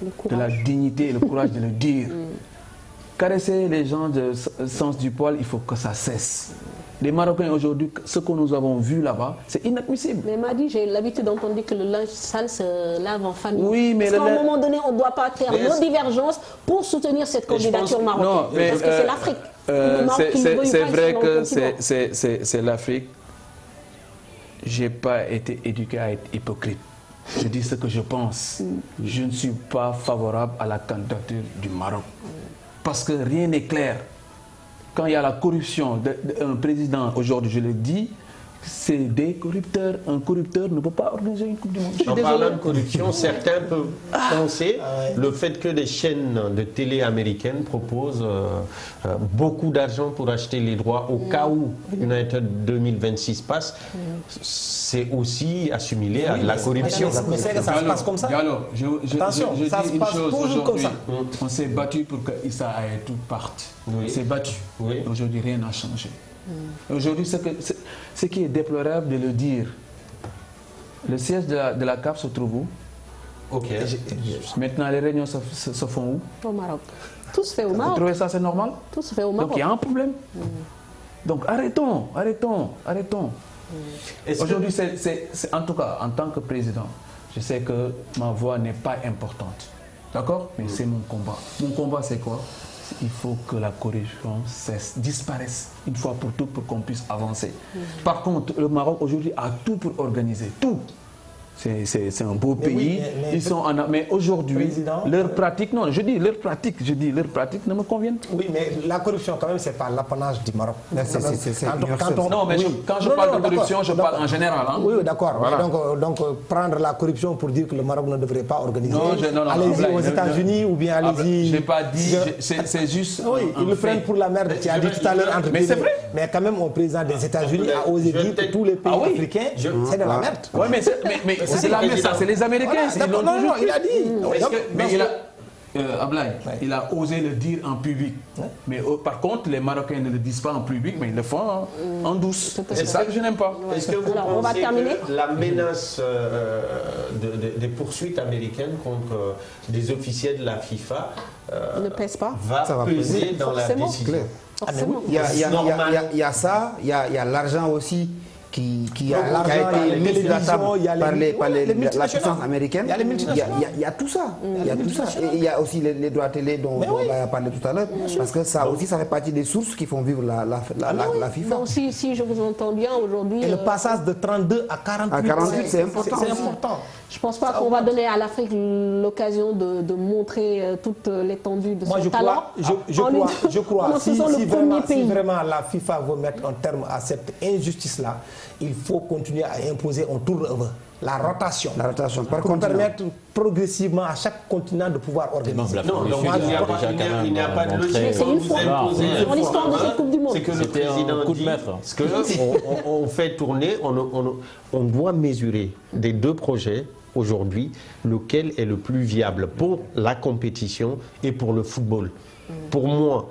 de la dignité et le courage de le dire. Caresser les gens de sens du poil, il faut que ça cesse. Les Marocains aujourd'hui, ce que nous avons vu là-bas, c'est inadmissible. Mais Madi, j'ai l'habitude d'entendre que le linge sale se lave en famille. Oui, mais parce qu'à un moment donné, on ne doit pas faire nos divergences pour soutenir cette candidature marocaine. Non, mais parce que c'est l'Afrique. C'est vrai que c'est l'Afrique. Je n'ai pas été éduqué à être hypocrite. Je dis ce que je pense. Je ne suis pas favorable à la candidature du Maroc. Parce que rien n'est clair. Quand il y a la corruption d'un président, aujourd'hui je le dis, c'est des corrupteurs. Un corrupteur ne peut pas organiser une Coupe du Monde. En parlant de corruption, certains peuvent penser le fait que les chaînes de télé américaines proposent beaucoup d'argent pour acheter les droits au cas où United 2026 passe, c'est aussi assimilé à de la corruption. Mais ça se passe comme ça. Attention, ça se passe toujours comme ça. On s'est battu pour que Issa Hayatou parte. On s'est battu. Aujourd'hui, rien n'a changé. Aujourd'hui, ce qui est déplorable de le dire, le siège de la CAF se trouve où? Ok. Maintenant, les réunions se font où? Au Maroc. Tout se fait au Maroc. Vous trouvez ça, c'est normal? Tout se fait au Maroc. Donc, il y a un problème. Donc, arrêtons. Aujourd'hui, en tout cas, en tant que président, je sais que ma voix n'est pas importante. D'accord? Mais c'est mon combat. Mon combat, c'est quoi? Il faut que la corruption disparaisse une fois pour toutes pour qu'on puisse avancer. Par contre, le Maroc aujourd'hui a tout pour organiser, tout. C'est un beau pays. Ils sont mais aujourd'hui, leur pratique, non, je dis leur pratique ne me conviennent pas. Oui, mais la corruption, quand même, c'est pas l'apanage du Maroc. Non, mais quand je parle de corruption, je parle en général. Hein. Oui, d'accord. Voilà. Donc, prendre la corruption pour dire que le Maroc ne devrait pas organiser. Non, allez-y aux États-Unis ou bien allez-y. Je n'ai pas dit, c'est juste. Oui, ils le prennent pour la merde. Tu as dit tout à l'heure entre Mais c'est vrai. Mais quand même, au président des États-Unis a osé dire que tous les pays africains, c'est de la merde. Oui, mais c'est la merde, ça, c'est les Américains. Voilà, non, il a dit. Mais Ablaye, il a osé le dire en public. Mais par contre, les Marocains ne le disent pas en public, mais ils le font en douce. C'est ça que je n'aime pas. Est-ce que vous pensez que la menace des poursuites américaines contre des officiers de la FIFA ne pèse pas. va peser dans la décision? Il y a ça, il y a l'argent aussi qui a été mis sur la table par la puissance américaine. Il y a tout ça. Et il y a aussi les droits télé dont on va parler tout à l'heure. Parce que ça aussi, ça fait partie des sources qui font vivre la FIFA. Donc si je vous entends bien aujourd'hui... Et le passage de 32 à 48, c'est important. Je ne pense pas qu'on va donner à l'Afrique l'occasion de montrer toute l'étendue de son talent. Je crois. Si vraiment la FIFA veut mettre un terme à cette injustice-là, il faut continuer à imposer un tour-over. La rotation. Pour permettre progressivement à chaque continent de pouvoir organiser. Il n'y a pas de logique. C'est une fois dans l'histoire de cette Coupe du Monde. C'est que le président dit, ce que on fait tourner, on doit mesurer des deux projets aujourd'hui, lequel est le plus viable pour la compétition et pour le football. Pour moi,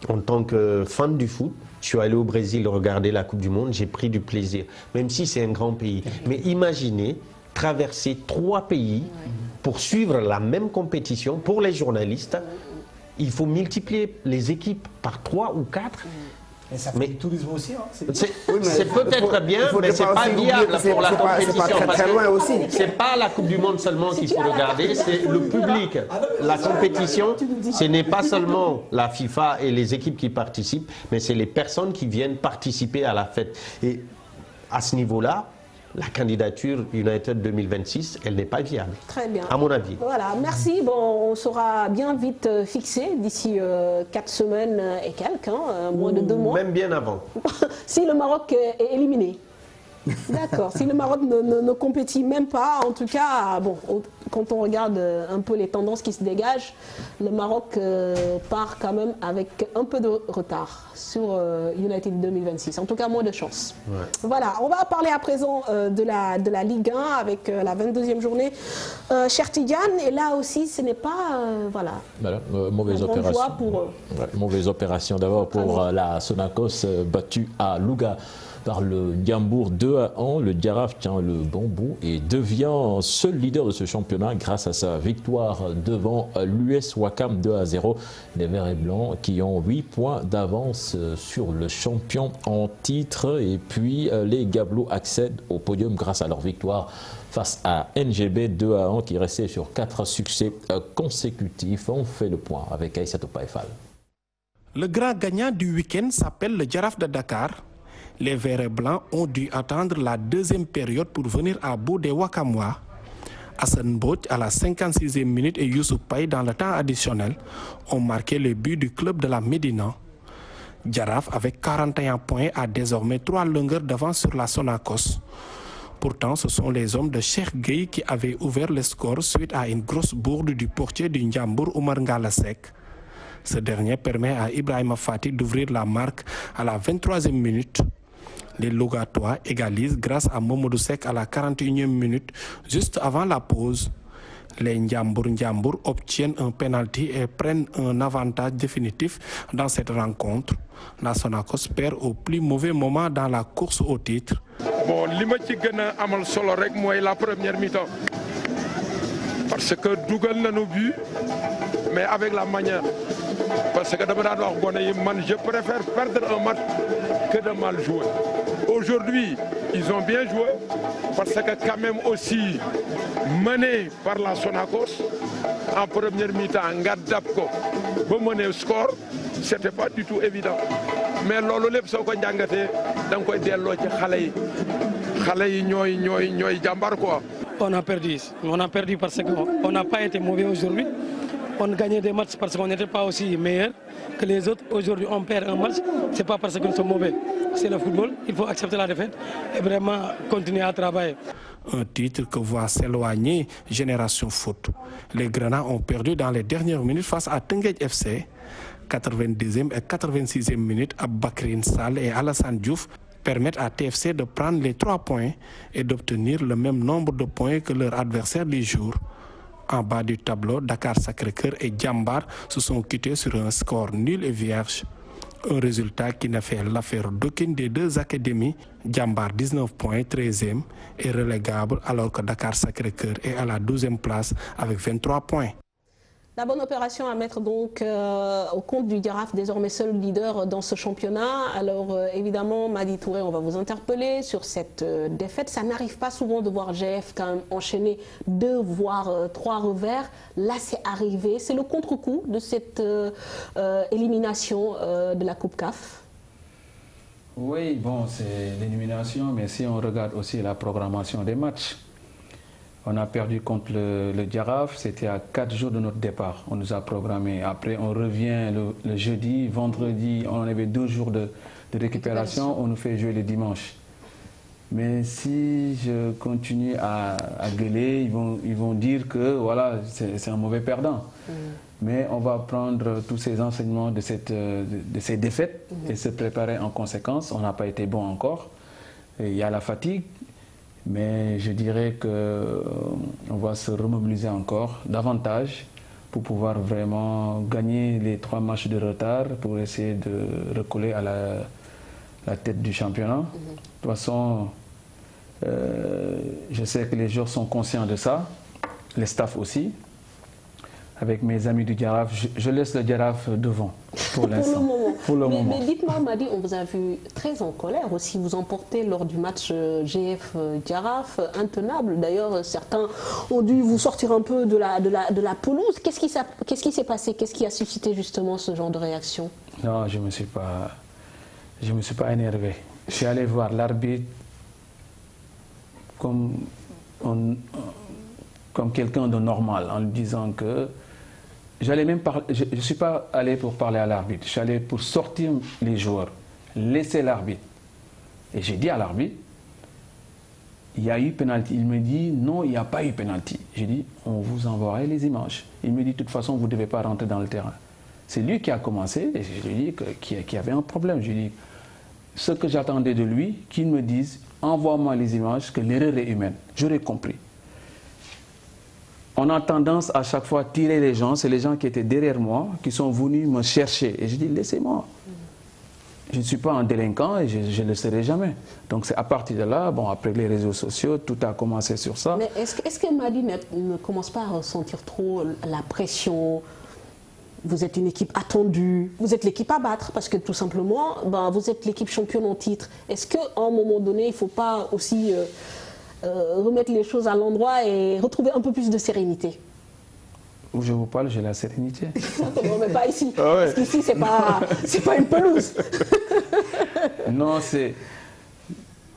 en tant que fan du foot, je suis allé au Brésil regarder la Coupe du Monde, j'ai pris du plaisir, même si c'est un grand pays. Mais imaginez traverser 3 pays pour suivre la même compétition. Pour les journalistes, il faut multiplier les équipes par 3 ou 4. Mais ça fait du tourisme aussi. C'est peut-être bien, mais ce n'est pas viable pour la compétition. Ce n'est pas la Coupe du Monde seulement qu'il faut regarder, c'est le public. La compétition, ce n'est pas seulement la FIFA et les équipes qui participent, mais c'est les personnes qui viennent participer à la fête. Et à ce niveau-là, la candidature United 2026, elle n'est pas viable. Très bien. À mon avis. Voilà, merci. Bon, on sera bien vite fixé d'ici 4 semaines et quelques, moins de 2 mois. Même bien avant. Si le Maroc est éliminé. D'accord. Si le Maroc ne compétit même pas, en tout cas, bon, quand on regarde un peu les tendances qui se dégagent, le Maroc part quand même avec un peu de retard sur United 2026. En tout cas, moins de chance. Ouais. Voilà, on va parler à présent de la Ligue 1 avec la 22e journée. Cher Tidiane, et là aussi, ce n'est pas... voilà. Mauvaise opération. Mauvaise opération d'abord pour la Sonacos battue à Louga. par le Ndiambour 2-1. Le Jaraaf tient le bon bout et devient seul leader de ce championnat grâce à sa victoire devant l'US Ouakam 2-0. Les Verts et Blancs qui ont 8 points d'avance sur le champion en titre. Et puis les Gabelous accèdent au podium grâce à leur victoire face à NGB 2-1 qui restait sur 4 succès consécutifs. On fait le point avec Aïssatou Païfal. Le grand gagnant du week-end s'appelle le Jaraaf de Dakar. Les Verts et Blancs ont dû attendre la deuxième période pour venir à bout des Wakamois. Hassan Mbodj à la 56e minute et Youssouf Paye dans le temps additionnel ont marqué le but du club de la Médina. Jaraaf avec 41 points a désormais 3 longueurs d'avance sur la Sonacos. Pourtant, ce sont les hommes de Cheikh Gueye qui avaient ouvert le score suite à une grosse bourde du portier du Ndiambour Oumar Ngalasek. Ce dernier permet à Ibrahima Fati d'ouvrir la marque à la 23e minute. Les Logatois égalisent grâce à Momodou Sek à la 41e minute, juste avant la pause. Les Ndiambour obtiennent un penalty et prennent un avantage définitif dans cette rencontre. La Sonacos perd au plus mauvais moment dans la course au titre. Bon, li ma ci gën a amal solo rek mooy la première mi-temps parce que dugal nañu but mais avec la manière parce que dama daan wax gone yi man je préfère perdre un match que de mal jouer. Aujourd'hui, ils ont bien joué parce que quand même aussi mené par la Sonacos en première mi-temps nga dab ko ba mener score, c'était pas du tout évident. Mais loolu lépp soo ko njàngatee da nga koy delloo ci xale yi ñooy jàmbar quoi. On a perdu parce qu'on n'a pas été mauvais aujourd'hui. On gagnait des matchs parce qu'on n'était pas aussi meilleurs que les autres. Aujourd'hui, on perd un match, c'est pas parce que nous sommes mauvais. C'est le football, il faut accepter la défaite et vraiment continuer à travailler. Un titre que voit s'éloigner Génération Foot. Les Grenats ont perdu dans les dernières minutes face à Teungueth FC. 92e et 86e minutes, Aboubacry Sall et Alassane Diouf permettent à TFC de prendre les 3 points et d'obtenir le même nombre de points que leur adversaire du jour. En bas du tableau, Dakar Sacré-Cœur et Djambar se sont quittés sur un score nul et vierge. Un résultat qui n'a fait l'affaire d'aucune des deux académies. Djambar 19 points, 13e, est relégable alors que Dakar Sacré-Cœur est à la 12e place avec 23 points. La bonne opération à mettre donc au compte du Jaraaf, désormais seul leader dans ce championnat. Alors évidemment, Madi Touré, on va vous interpeller sur cette défaite. Ça n'arrive pas souvent de voir GF quand même enchaîner 2 voire 3 revers. Là, c'est arrivé. C'est le contre-coup de cette élimination de la Coupe CAF. Oui, bon, c'est l'élimination, mais si on regarde aussi la programmation des matchs, on a perdu contre le Jaraaf, c'était à 4 jours de notre départ. On nous a programmé. Après, on revient le jeudi, vendredi, on avait 2 jours de récupération, on nous fait jouer le dimanche. Mais si je continue à gueuler, ils vont dire que voilà, c'est un mauvais perdant. Mais on va prendre tous ces enseignements de ces défaites et se préparer en conséquence. On n'a pas été bon encore. Il y a la fatigue. Mais je dirais qu'on va se remobiliser encore davantage pour pouvoir vraiment gagner les 3 matchs de retard pour essayer de recoller à la tête du championnat. De toute façon, je sais que les joueurs sont conscients de ça, les staffs aussi. Avec mes amis du Jaraaf, je laisse le Jaraaf devant pour l'instant. Pour le moment. Mais dites-moi, Madi, on vous a vu très en colère aussi. Vous emportez lors du match GF-Jaraaf, intenable. D'ailleurs, certains ont dû vous sortir un peu de la pelouse. Qu'est-ce qui s'est passé? Qu'est-ce qui a suscité justement ce genre de réaction? Non, je ne me suis pas énervé. Je suis allé voir l'arbitre comme quelqu'un de normal en lui disant que je ne suis pas allé pour parler à l'arbitre, je suis allé pour sortir les joueurs, laisser l'arbitre. Et j'ai dit à l'arbitre, il y a eu pénalty. Il me dit, non, il n'y a pas eu pénalty. J'ai dit, on vous enverra les images. Il me dit, de toute façon, vous ne devez pas rentrer dans le terrain. C'est lui qui a commencé, et je lui ai dit qu'il y avait un problème. Je lui ai dit, ce que j'attendais de lui, qu'il me dise, envoie-moi les images, que l'erreur est humaine. J'aurais compris. On a tendance à chaque fois à tirer les gens, c'est les gens qui étaient derrière moi, qui sont venus me chercher. Et je dis, laissez-moi. je ne suis pas un délinquant et je ne le serai jamais. Donc c'est à partir de là, bon, après les réseaux sociaux, tout a commencé sur ça. Mais est-ce que Madi ne commence pas à ressentir trop la pression? Vous êtes une équipe attendue, vous êtes l'équipe à battre parce que tout simplement, vous êtes l'équipe championne en titre. Est-ce qu'à un moment donné, il ne faut pas aussi remettre les choses à l'endroit et retrouver un peu plus de sérénité? Où je vous parle, j'ai la sérénité. Non, mais pas ici. Ah ouais. Parce qu'ici, c'est pas une pelouse. Non,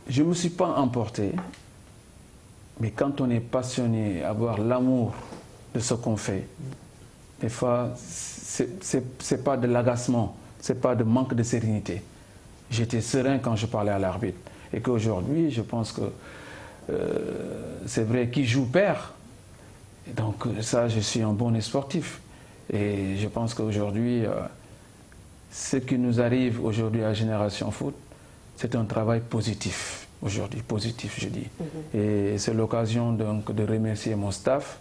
je ne me suis pas emporté. Mais quand on est passionné, avoir l'amour de ce qu'on fait, des fois, c'est pas de l'agacement, c'est pas de manque de sérénité. J'étais serein quand je parlais à l'arbitre. Et qu'aujourd'hui, je pense que c'est vrai, qui joue perd. Et donc ça, je suis un bon sportif. Et je pense qu'aujourd'hui, ce qui nous arrive aujourd'hui à Génération Foot, c'est un travail positif. Aujourd'hui, positif, je dis. Et c'est l'occasion donc de remercier mon staff,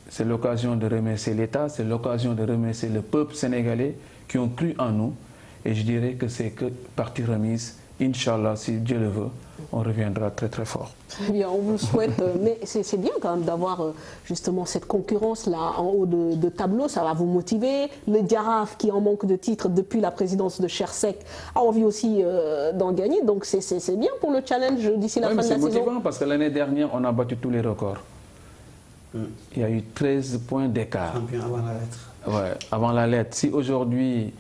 c'est l'occasion de remercier l'État, c'est l'occasion de remercier le peuple sénégalais qui ont cru en nous. Et je dirais que c'est que partie remise. Inch'Allah, si Dieu le veut, on reviendra très très fort. Très bien, on vous le souhaite. Mais c'est bien quand même d'avoir justement cette concurrence-là en haut de tableau, ça va vous motiver. Le Jaraaf, qui en manque de titres depuis la présidence de Chersek, a envie aussi d'en gagner. Donc c'est bien pour le challenge d'ici la fin de la saison. C'est motivant parce que l'année dernière, on a battu tous les records. Il y a eu 13 points d'écart. Champion avant la lettre. Ouais, avant la lettre. Si aujourd'hui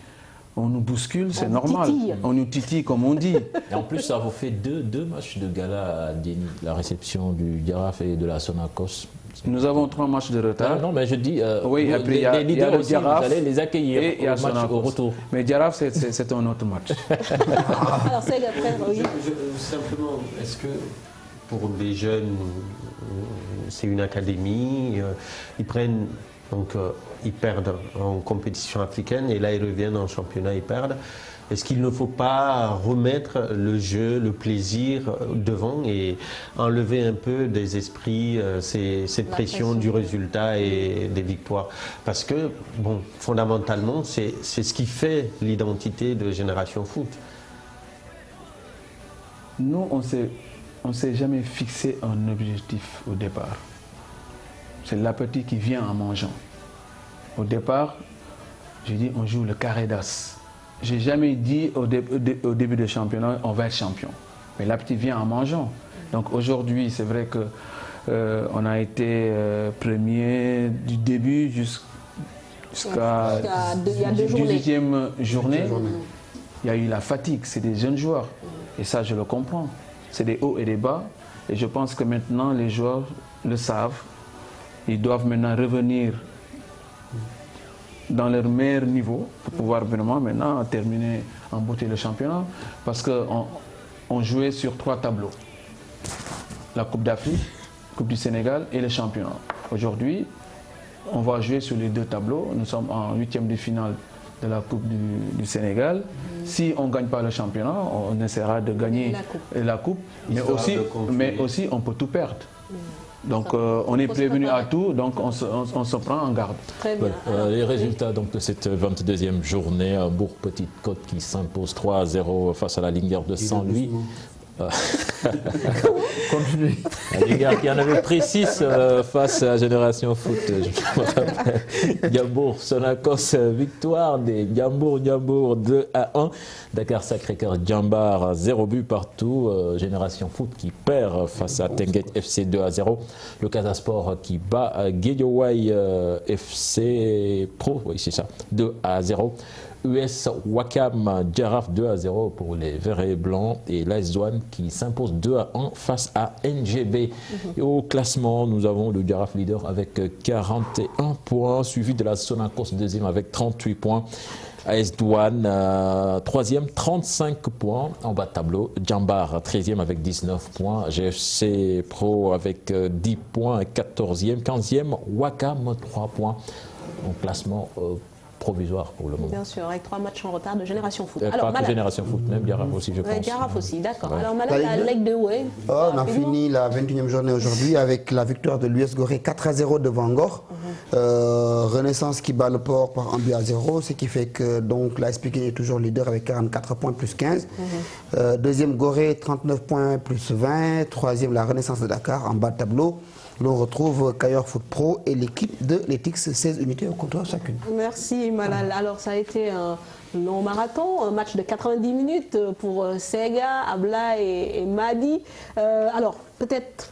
on nous bouscule, c'est normal. On nous titille, comme on dit. Et en plus, ça vous fait deux matchs de gala à Déni, la réception du Jaraaf et de la Sonacos. Nous avons 3 matchs de retard. Non, mais je dis, oui, après, il y a le Jaraaf, vous allez les accueillir et au match au retour. Mais Jaraaf, c'est un autre match. Alors, c'est après, oui. Simplement, est-ce que pour des jeunes, c'est une académie, ils prennent... Donc, ils perdent en compétition africaine et là, ils reviennent en championnat, ils perdent. Est-ce qu'il ne faut pas remettre le jeu, le plaisir devant et enlever un peu des esprits cette pression du résultat et des victoires? Parce que, bon, fondamentalement, c'est ce qui fait l'identité de Génération Foot. Nous, on s'est jamais fixé un objectif au départ. C'est l'appétit qui vient en mangeant. Au départ, j'ai dit on joue le carré d'as. Je n'ai jamais dit au début du championnat on va être champion. Mais l'appétit vient en mangeant. Donc aujourd'hui, c'est vrai qu'on a été premier du début jusqu'à la 18e journée. Il y a eu la fatigue, c'est des jeunes joueurs. Et ça, je le comprends. C'est des hauts et des bas. Et je pense que maintenant, les joueurs le savent. Ils doivent maintenant revenir dans leur meilleur niveau pour pouvoir vraiment maintenant terminer en beauté le championnat. Parce qu'on jouait sur 3 tableaux. La Coupe d'Afrique, Coupe du Sénégal et le championnat. Aujourd'hui, on va jouer sur les 2 tableaux. Nous sommes en 8e de finale de la Coupe du Sénégal. Si on ne gagne pas le championnat, on essaiera de gagner la coupe. Mais aussi, on peut tout perdre. Donc on est prévenu à tout, donc on se prend en garde. Très bien. Les résultats donc, de cette 22e journée, Bourg-Petite Côte qui s'impose 3-0 face à la Lingard de Saint-Louis. Continuez. La Lingard qui en avait pris 6 face à Génération Foot. Je me rappelle. Gambour, Sonacos, victoire des Gambour 2-1. Dakar Sacré-Cœur, Djambar 0 but partout. Génération Foot qui perd face à Tenguet FC 2-0. Le Casa Sport qui bat Guédiawaye FC Pro, oui c'est ça, 2-0. US Wakam Jaraaf 2-0 pour les Verts et Blancs et l'AS Douanes qui s'impose 2-1 face à NGB. Et au classement, nous avons le Jaraaf leader avec 41 points, suivi de la Sonacos deuxième avec 38 points. AS Douanes, 3e, 35 points en bas de tableau. Djambar, 13e avec 19 points. GFC Pro avec 10 points, 14e. 15e, Wakam, 3 points. En classement provisoire pour le moment. Bien sûr, avec 3 matchs en retard de Génération Foot. Alors, pas que Génération Foot, même Giraffe aussi, je pense. Giraffe aussi, d'accord. Ouais. Alors, Malal, la Ligue 2, oui. On a fini la 21e journée aujourd'hui avec la victoire de l'US Gorée 4-0 devant Ngor. Renaissance qui bat le Port par 1-0, ce qui fait que donc l'AS Pikine est toujours leader avec 44 points plus 15. Deuxième Gorée, 39 points plus 20. Troisième, la Renaissance de Dakar en bas de tableau. L'on retrouve Cayor Foot Pro et l'équipe de l'ETIX, 16 unités au comptoir chacune. Merci Malal. Alors ça a été un long marathon, un match de 90 minutes pour Sega, Ablaye et Madi. Alors peut-être,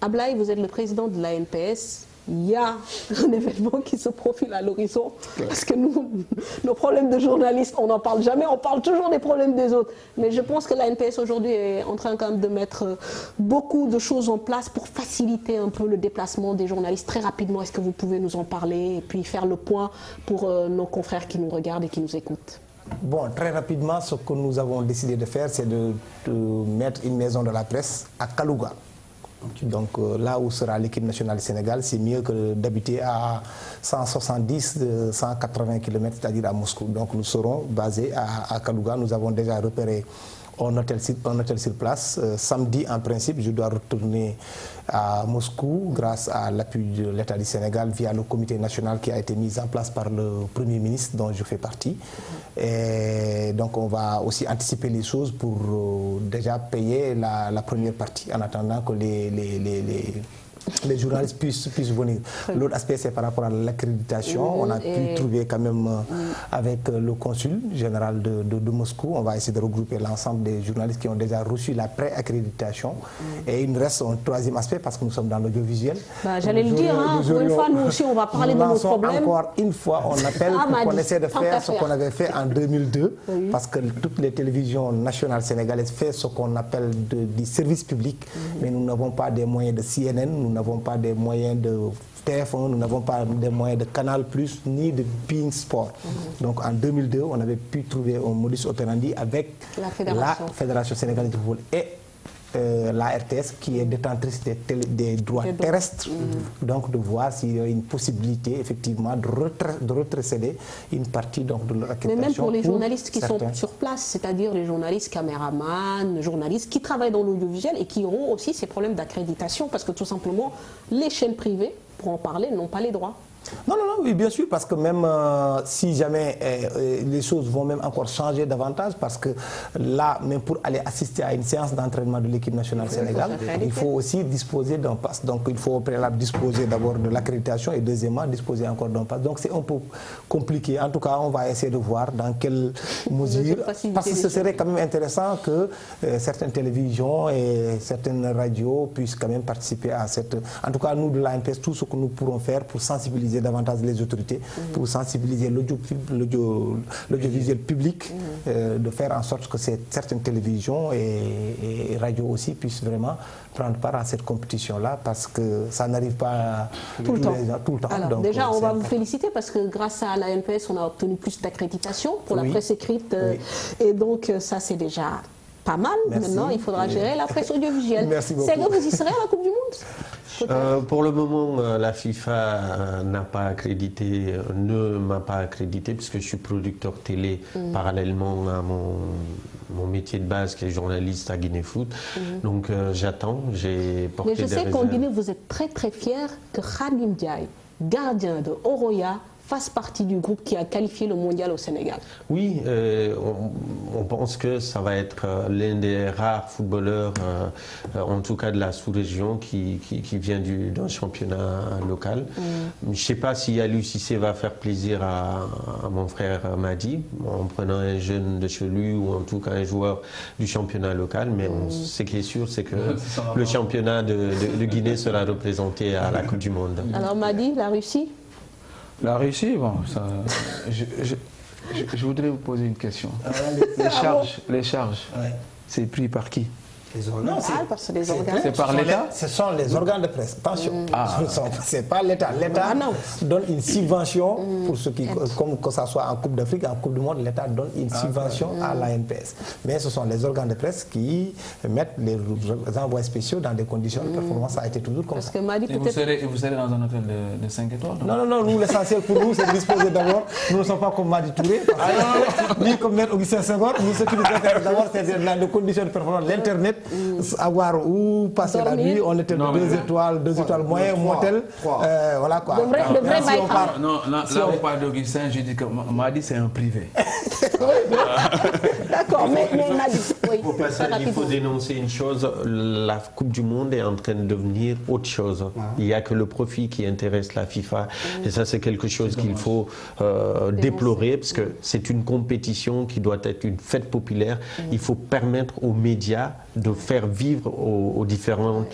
Ablaye, vous êtes le président de l'ANPS. Il y a un événement qui se profile à l'horizon, parce que nous, nos problèmes de journalistes, on n'en parle jamais, on parle toujours des problèmes des autres. Mais je pense que l'ANPS aujourd'hui est en train quand même de mettre beaucoup de choses en place pour faciliter un peu le déplacement des journalistes. Très rapidement, est-ce que vous pouvez nous en parler et puis faire le point pour nos confrères qui nous regardent et qui nous écoutent? Bon, très rapidement, ce que nous avons décidé de faire, c'est de mettre une maison de la presse à Kalouga. Donc là où sera l'équipe nationale du Sénégal, c'est mieux que d'habiter à 170-180 km, c'est-à-dire à Moscou. Donc nous serons basés à Kalouga. Nous avons déjà repéré un hôtel sur place. Samedi, en principe, je dois retourner à Moscou grâce à l'appui de l'État du Sénégal via le comité national qui a été mis en place par le Premier ministre dont je fais partie. Et donc on va aussi anticiper les choses pour déjà payer la première partie en attendant que les journalistes puissent venir. L'autre aspect, c'est par rapport à l'accréditation. On a pu trouver quand même avec le consul général de Moscou, on va essayer de regrouper l'ensemble des journalistes qui ont déjà reçu la pré-accréditation. Et il nous reste un troisième aspect parce que nous sommes dans l'audiovisuel. J'allais le dire, hein, pour une fois, nous aussi, on va parler de nos problèmes. Encore une fois, on appelle pour qu'on essaie de faire ce qu'on avait fait en 2002, parce que toutes les télévisions nationales sénégalaises font ce qu'on appelle du service public, mais nous n'avons pas des moyens de CNN, nous n'avons pas des moyens de TF1, nous n'avons pas des moyens de Canal+, ni de Bein Sport. Donc en 2002, on avait pu trouver un modus operandi avec la Fédération sénégalaise de football et la RTS qui est détentrice des droits terrestres, donc de voir s'il y a une possibilité effectivement de retrocéder une partie donc, de leur accréditation. Mais même pour les journalistes qui sont sur place, c'est-à-dire les journalistes caméramans, journalistes qui travaillent dans l'audiovisuel et qui auront aussi ces problèmes d'accréditation parce que tout simplement les chaînes privées, pour en parler, n'ont pas les droits. Non, oui, bien sûr, parce que même si jamais les choses vont même encore changer davantage, parce que là, même pour aller assister à une séance d'entraînement de l'équipe nationale sénégalaise, il faut aussi disposer d'un pass. Donc il faut au préalable disposer d'abord de l'accréditation et deuxièmement disposer encore d'un pass. Donc c'est un peu compliqué. En tout cas, on va essayer de voir dans quelle mesure, parce que ce serait quand même intéressant que certaines télévisions et certaines radios puissent quand même participer à cette... En tout cas, nous de l'ANPS, tout ce que nous pourrons faire pour sensibiliser davantage les autorités, pour sensibiliser l'audiovisuel public, de faire en sorte que certaines télévisions et radios aussi puissent vraiment prendre part à cette compétition-là, parce que ça n'arrive pas tout le temps. Alors donc, déjà, on va vous féliciter parce que grâce à l'ANPS, on a obtenu plus d'accréditation pour la presse écrite, et donc ça c'est déjà pas mal. Maintenant, il faudra gérer la presse audiovisuelle. Merci beaucoup. C'est que vous y serez à la Coupe du Monde? Pour le moment, la FIFA ne m'a pas accrédité puisque je suis producteur télé parallèlement à mon métier de base qui est journaliste à Guinée Foot. Donc j'attends, j'ai porté des réserves. Mais je sais qu'en Guinée, vous êtes très très fier que Khadim Ndiaye, gardien de Oroya, fasse partie du groupe qui a qualifié le mondial au Sénégal. Oui, on pense que ça va être l'un des rares footballeurs, en tout cas de la sous-région, qui vient d'un championnat local. Je ne sais pas si Aliou Cissé va faire plaisir à mon frère Madi, en prenant un jeune de chez lui, ou en tout cas un joueur du championnat local, mais ce qui est sûr, c'est que le championnat de Guinée sera représenté à la Coupe du Monde. Alors Madi, la Russie? La Russie, bon, ça, je voudrais vous poser une question. Les charges, c'est pris par qui? Non, parce que les organes... C'est par l'État. Ce sont les organes de presse. Attention, c'est pas l'État. L'État donne une subvention pour ce qui, comme que ça soit en Coupe d'Afrique, en Coupe du Monde, l'État donne une subvention à l'ANPS. Mais ce sont les organes de presse qui mettent les envois spéciaux dans des conditions de performance. Ça a été toujours comme ça. Et vous serez dans un hôtel de 5 étoiles? Non, nous, l'essentiel pour nous, c'est de disposer d'abord. Nous ne sommes pas comme Madi Touré, ni comme Maître Augustin Senghor. Nous, ce qui nous intéresse d'abord, c'est dans les conditions de performance, l'Internet, avoir où passer la nuit. On était de 2 étoiles moyen, motel. Voilà quoi. Le vrai Non, là, on parle d'Augustin, je dis que Madi, c'est un privé. D'accord, mais Madi, oui. Au passage, il faut dénoncer une chose, la Coupe du Monde est en train de devenir autre chose. Il n'y a que le profit qui intéresse la FIFA. Et ça, c'est quelque chose qu'il faut déplorer, parce que c'est une compétition qui doit être une fête populaire. Il faut permettre aux médias de faire vivre aux différents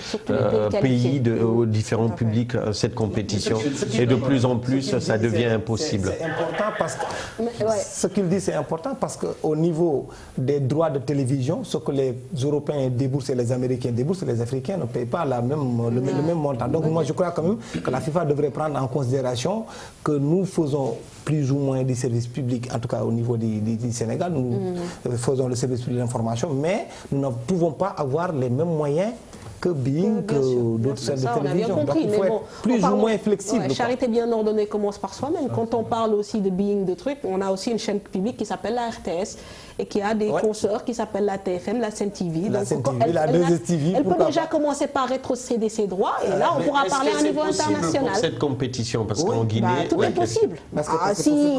pays, aux différents publics cette compétition. Et de plus en plus, ça devient impossible. C'est important parce que ce qu'il dit, c'est important parce qu'au niveau des droits de télévision, ce que les Européens déboursent et les Américains déboursent, les Africains ne payent pas le même montant. Donc moi, je crois quand même que la FIFA devrait prendre en considération que nous faisons plus ou moins du service public, en tout cas au niveau du Sénégal, nous faisons le service public d'information, mais nous ne pouvons pas avoir les mêmes moyens que Being, que d'autres chaînes de télévision. Donc il faut être plus ou moins flexible. Charité bien ordonnée commence par soi-même. Quand on parle aussi de Being, de trucs, on a aussi une chaîne publique qui s'appelle la RTS et qui a des consoeurs qui s'appellent la TFM, la Sen TV. La Sen TV, la 2STV. Elle peut déjà commencer par rétrocéder ses droits et là on pourra parler à un niveau international. Pour cette compétition, parce qu'en Guinée... tout est possible. Si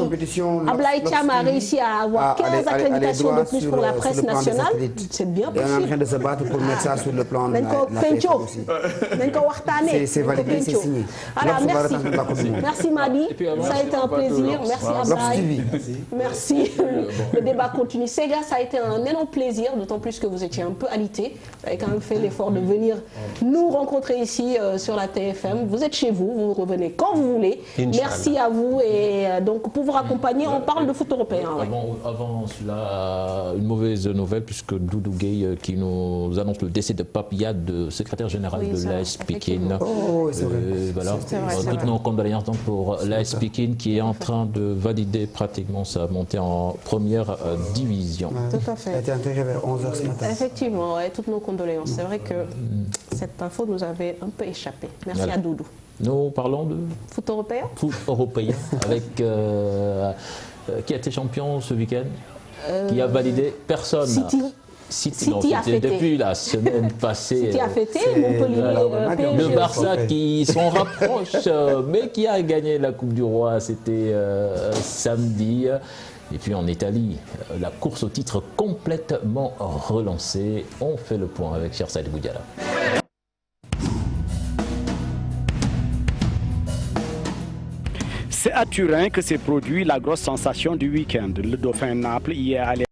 Ablaye Thiam a réussi à avoir 15 accréditations de plus pour la presse nationale, c'est bien possible. On est en train de se battre pour mettre ça sur le plan de c'est validé, c'est signé. Alors, merci Madi, ça a été un plaisir. Merci Ablaye. Merci. Le débat continue. Sega, ça a été un énorme plaisir, d'autant plus que vous étiez un peu alité. Vous avez quand même fait l'effort de venir nous rencontrer ici sur la TFM. Vous êtes chez vous, vous revenez quand vous voulez. Merci à vous et donc pour vous accompagner, on parle de foot européen. Avant cela, une mauvaise nouvelle puisque Doudou Gueye qui nous annonce le décès de Pape Yade, secrétaire général de l'AS Pikine. Voilà. Toutes nos condoléances donc pour l'AS Pikine qui est en train de valider pratiquement sa montée en première division. Tout à fait. Elle a été intégrée vers 11h ce matin. Effectivement, toutes nos condoléances. C'est vrai que cette info nous avait un peu échappé. Merci à Doudou. Nous parlons de foot européen. Foot européen avec qui a été champion ce week-end, qui a validé personne. City a fêté. Depuis la semaine passée. City a fêté, Montpellier, le Barça qui s'en rapproche, mais qui a gagné la Coupe du Roi, c'était samedi. Et puis en Italie, la course au titre complètement relancée. On fait le point avec Cher Saïd Boudiala. C'est à Turin que s'est produit la grosse sensation du week-end. Le Dauphin Naples y est allé